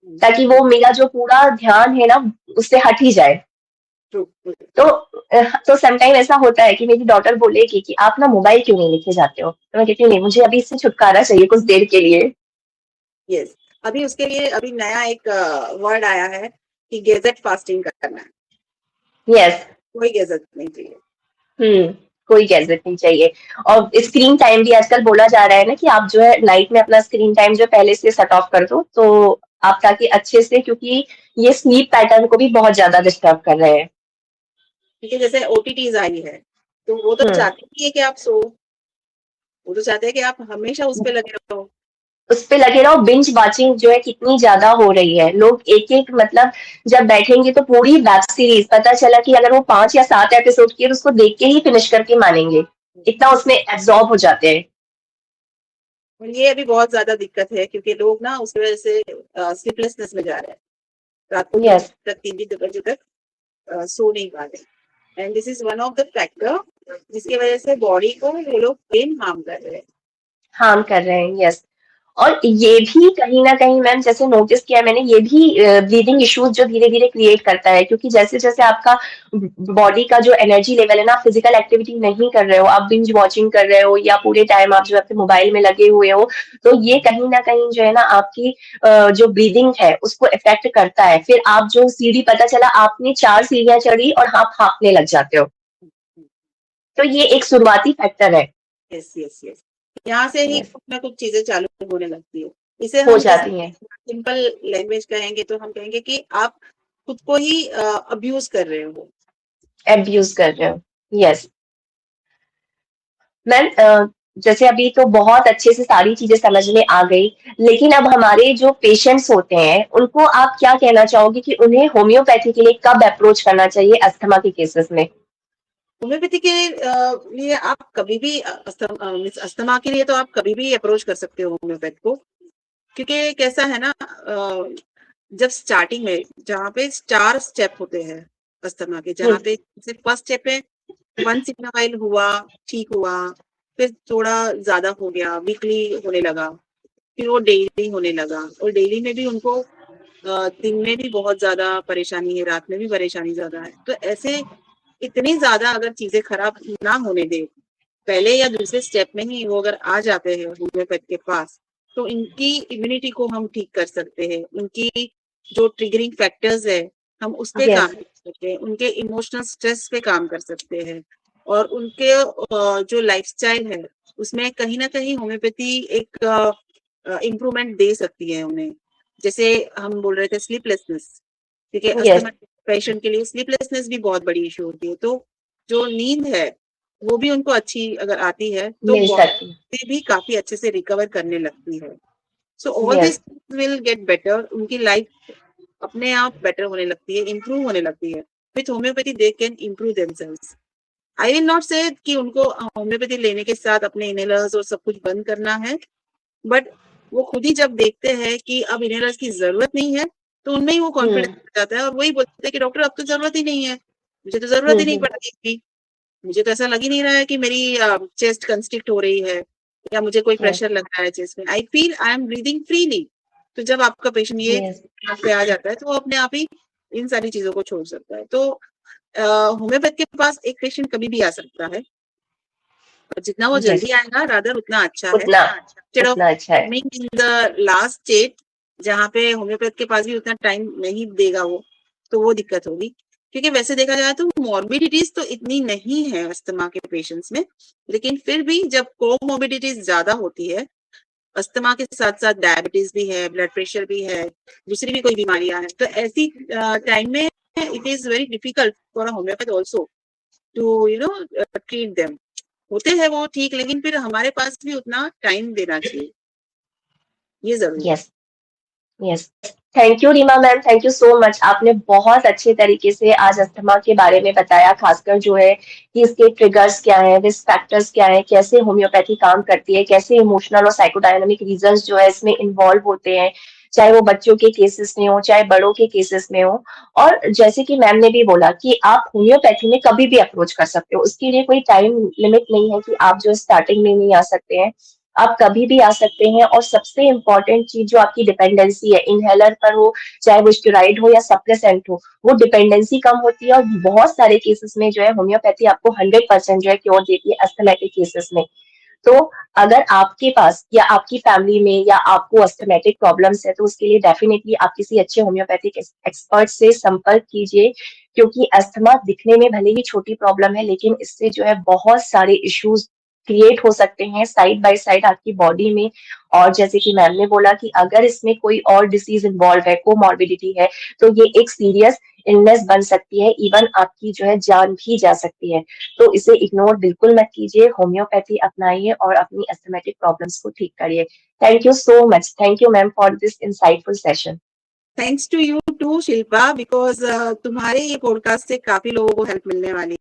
ताकि वो मेरा जो पूरा ध्यान है ना उससे हट ही जाए। तो तो समटाइम ऐसा होता है कि मेरी डॉटर बोलेगी कि आप ना मोबाइल क्यों नहीं लेके जाते हो, तो मैं कहती हूँ नहीं, मुझे अभी इससे छुटकारा चाहिए कुछ देर के लिए। यस, अभी उसके लिए अभी नया एक वर्ड आया है कि गैजेट फास्टिंग करना है। यस। कोई गैजेट नहीं चाहिए। कोई गैजेट नहीं चाहिए। और स्क्रीन टाइम भी आजकल बोला जा रहा है ना कि आप जो है नाइट में अपना स्क्रीन टाइम जो पहले से सेट ऑफ कर दो, तो आप ताकि अच्छे से, क्योंकि ये स्लीप पैटर्न को भी बहुत ज्यादा डिस्टर्ब कर रहे हैं। क्योंकि जैसे ओटीटीज आई है, तो वो तो हम्म चाहते ही है कि आप सो, वो तो चाहते हैं कि आप हमेशा उस पे लगे रहो। उस पे लगे रहो। बिंज वॉचिंग जो है कितनी ज्यादा हो रही है, लोग एक एक मतलब जब बैठेंगे तो पूरी वेब सीरीज, पता चला कि अगर वो 5 या 7 एपिसोड की है तो उसको देख के ही फिनिश करके मानेंगे, इतना उसमें एब्जॉर्ब हो जाते हैं। और ये अभी बहुत ज्यादा दिक्कत है क्योंकि लोग ना उसकी वजह से स्लीपलेसनेस में जा रहे हैं, रात को 2 यस। तक 3 बजे तक सो नहीं पा रहे। And this is one of the factor जिसकी वजह से बॉडी को वो लोग पेन हार्म कर रहे हैं। हार्म कर रहे हैं। यस। और ये भी कहीं ना कहीं मैम, जैसे नोटिस किया है मैंने, ये भी ब्रीदिंग इश्यूज जो धीरे धीरे क्रिएट करता है, क्योंकि जैसे जैसे आपका बॉडी का जो एनर्जी लेवल है ना, आप फिजिकल एक्टिविटी नहीं कर रहे हो, आप बिंज वॉचिंग कर रहे हो या पूरे टाइम आप जो अपने मोबाइल में लगे हुए हो, तो ये कहीं ना कहीं जो है ना आपकी जो ब्रीदिंग है उसको इफेक्ट करता है। फिर आप जो सीढ़ी, पता चला आपने 4 सीढ़ियां चढ़ी और आप हाँफने लग जाते हो। तो ये एक शुरुआती फैक्टर है। यस यस यस, यहाँ से ही Yes, कुछ ना कुछ चीजें चालू होने लगती है। इसे हो हम जैसे जाती हैं। सिंपल लैंग्वेज कहेंगे तो हम कहेंगे कि आप खुद को ही अब्यूज कर रहे हो। एब्यूज कर रहे हो। यस। मैम, जैसे अभी तो बहुत अच्छे से सारी चीजें समझ में आ गई, लेकिन अब हमारे जो पेशेंट्स होते हैं उनको आप क्या कहना चाहोगे कि उन्हें होम्योपैथी के लिए कब अप्रोच करना चाहिए अस्थमा के केसेस में? होम्योपैथी के लिए आप कभी भी अस्थमा के लिए तो आप कभी भी अप्रोच कर सकते हो होम्योपैथ को। क्योंकि कैसा है ना, जब स्टार्टिंग में जहाँ पे 4 स्टेप होते हैं अस्थमा के, जहाँ पे फर्स्ट स्टेप है 1 सिग्नल हुआ, ठीक हुआ, फिर थोड़ा ज्यादा हो गया, वीकली होने लगा, फिर वो डेली होने लगा, और डेली में भी उनको दिन में भी बहुत ज्यादा परेशानी है, रात में भी परेशानी ज्यादा है। तो ऐसे इतनी ज्यादा अगर चीजें खराब ना होने दे, पहले या दूसरे स्टेप में ही वो अगर आ जाते हैं होम्योपैथ के पास, तो इनकी इम्यूनिटी को हम ठीक कर सकते हैं। उनकी जो ट्रिगरिंग फैक्टर्स है हम उस पे काम यस। कर सकते हैं, उनके इमोशनल स्ट्रेस पे काम कर सकते हैं, और उनके जो लाइफस्टाइल है उसमें कहीं ना कहीं होम्योपैथी एक इम्प्रूवमेंट दे सकती है उन्हें। जैसे हम बोल रहे थे स्लीपलेसनेस, क्योंकि यस। अस्थमा पेशेंट के लिए स्लीपलेसनेस भी बहुत बड़ी इशू होती है। तो जो नींद है वो भी उनको अच्छी अगर आती है तो मिल सकती। बॉडी भी काफी अच्छे से रिकवर करने लगती है। So all yes. This will get better, उनकी लाइफ अपने आप बेटर होने लगती है, इम्प्रूव होने लगती है। With homeopathy they can improve themselves. I will not से कि उनको होम्योपैथी लेने के साथ अपने इनहेलर्स और सब कुछ बंद करना है, बट वो खुद ही जब देखते हैं कि अब इनहेलर्स की जरूरत नहीं है, तो उनमें ही वो कॉन्फिडेंस हम्म आ जाता है और वही बोलते हैं कि डॉक्टर अब तो जरूरत ही नहीं है, मुझे तो जरूरत ही नहीं हम्म पड़ रही थी, मुझे तो ऐसा लग ही नहीं रहा है कि मेरी चेस्ट कंस्ट्रिक्ट हो रही है या मुझे कोई यस। प्रेशर लग रहा है चेस्ट में, I feel I am breathing freely. तो जब आपका पेशेंट ये यस। पे आ जाता है तो वो अपने आप ही इन सारी चीजों को छोड़ सकता है। तो होम्योपैथ के पास एक पेशेंट कभी भी आ सकता है, और जितना वो जल्दी आएगा रादर उतना अच्छा है, उतना अच्छा है। इन द लास्ट स्टेट जहाँ पे होम्योपैथ के पास भी उतना टाइम नहीं देगा वो, तो वो दिक्कत होगी। क्योंकि वैसे देखा जाए तो मॉर्बिडिटीज तो इतनी नहीं है अस्थमा के पेशेंट्स में, लेकिन फिर भी जब कोमॉर्बिडिटीज ज्यादा होती है, अस्थमा के साथ साथ डायबिटीज भी है, ब्लड प्रेशर भी है, दूसरी भी कोई बीमारियां हैं, तो ऐसी टाइम में it is very difficult for a homeopath also to treat them. होते हैं वो ठीक, लेकिन फिर हमारे पास भी उतना टाइम देना चाहिए, ये जरूरी है। Yes, thank you Reema ma'am, thank you so much. आपने बहुत अच्छे तरीके से आज अस्थमा के बारे में बताया, खासकर जो है कि इसके ट्रिगर्स क्या हैं, रिस्क फैक्टर्स क्या हैं, कैसे होम्योपैथी काम करती है, कैसे इमोशनल और साइकोडायनामिक रीजंस जो है इसमें इन्वॉल्व होते हैं, चाहे वो बच्चों के केसेस में हो चाहे बड़ों के केसेस में हो। और जैसे कि मैम ने भी बोला कि आप होम्योपैथी में कभी भी अप्रोच कर सकते हो, उसके लिए कोई टाइम लिमिट नहीं है कि आप जो स्टार्टिंग में नहीं आ सकते हैं, आप कभी भी आ सकते हैं। और सबसे इम्पोर्टेंट चीज जो आपकी डिपेंडेंसी है, इनहेलर पर हो चाहे वो स्टेरॉइड हो या सप्रेसेंट हो, वो डिपेंडेंसी कम होती है। और बहुत सारे केसेस में जो है होम्योपैथी आपको 100% जो है क्योर देती है अस्थमैटिक केसेस में। तो अगर आपके पास या आपकी फैमिली में या आपको अस्थमैटिक प्रॉब्लम्स है, तो उसके लिए डेफिनेटली आप किसी अच्छे होम्योपैथिक एक्सपर्ट से संपर्क कीजिए, क्योंकि अस्थमा दिखने में भले ही छोटी प्रॉब्लम है, लेकिन इससे जो है बहुत सारे इश्यूज क्रिएट हो सकते हैं साइड बाय साइड आपकी बॉडी में। और जैसे कि मैम ने बोला कि अगर इसमें कोई और डिसीज इन्वॉल्व है, कोमॉर्बिडिटी है, तो ये एक सीरियस इलनेस बन सकती है, इवन आपकी जो है जान भी जा सकती है। तो इसे इग्नोर बिल्कुल मत कीजिए, होम्योपैथी अपनाइए और अपनी अस्थमैटिक प्रॉब्लम्स को ठीक करिए। Thank you so much, thank you ma'am for this insightful session. Thanks to you too Shilpa, because तुम्हारे ये पॉडकास्ट से काफी लोगों को हेल्प मिलने वाली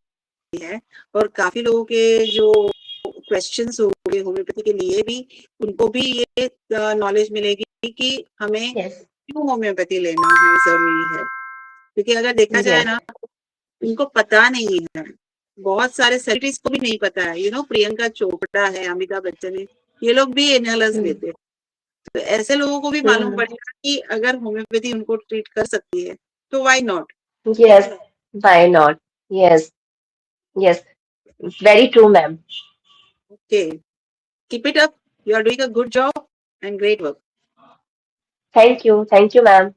है, और काफी लोगों के जो क्वेश्चंस होंगे होम्योपैथी के लिए भी, उनको भी ये नॉलेज मिलेगी कि हमें क्यों होम्योपैथी लेना है, जरूरी है। क्योंकि अगर देखा जाए ना, उनको पता नहीं है, बहुत सारे सेलिब्रिटीज को भी नहीं पता है। प्रियंका चोपड़ा है, अमिताभ बच्चन है, ये लोग भी इनहेलर्स लेते हैं। तो ऐसे लोगों को भी मालूम पड़ेगा कि अगर होम्योपैथी उनको ट्रीट कर सकती है, तो why not. Yes, why not, yes yes, very true ma'am. Okay, keep it up, you are doing a good job and great work. Thank you ma'am.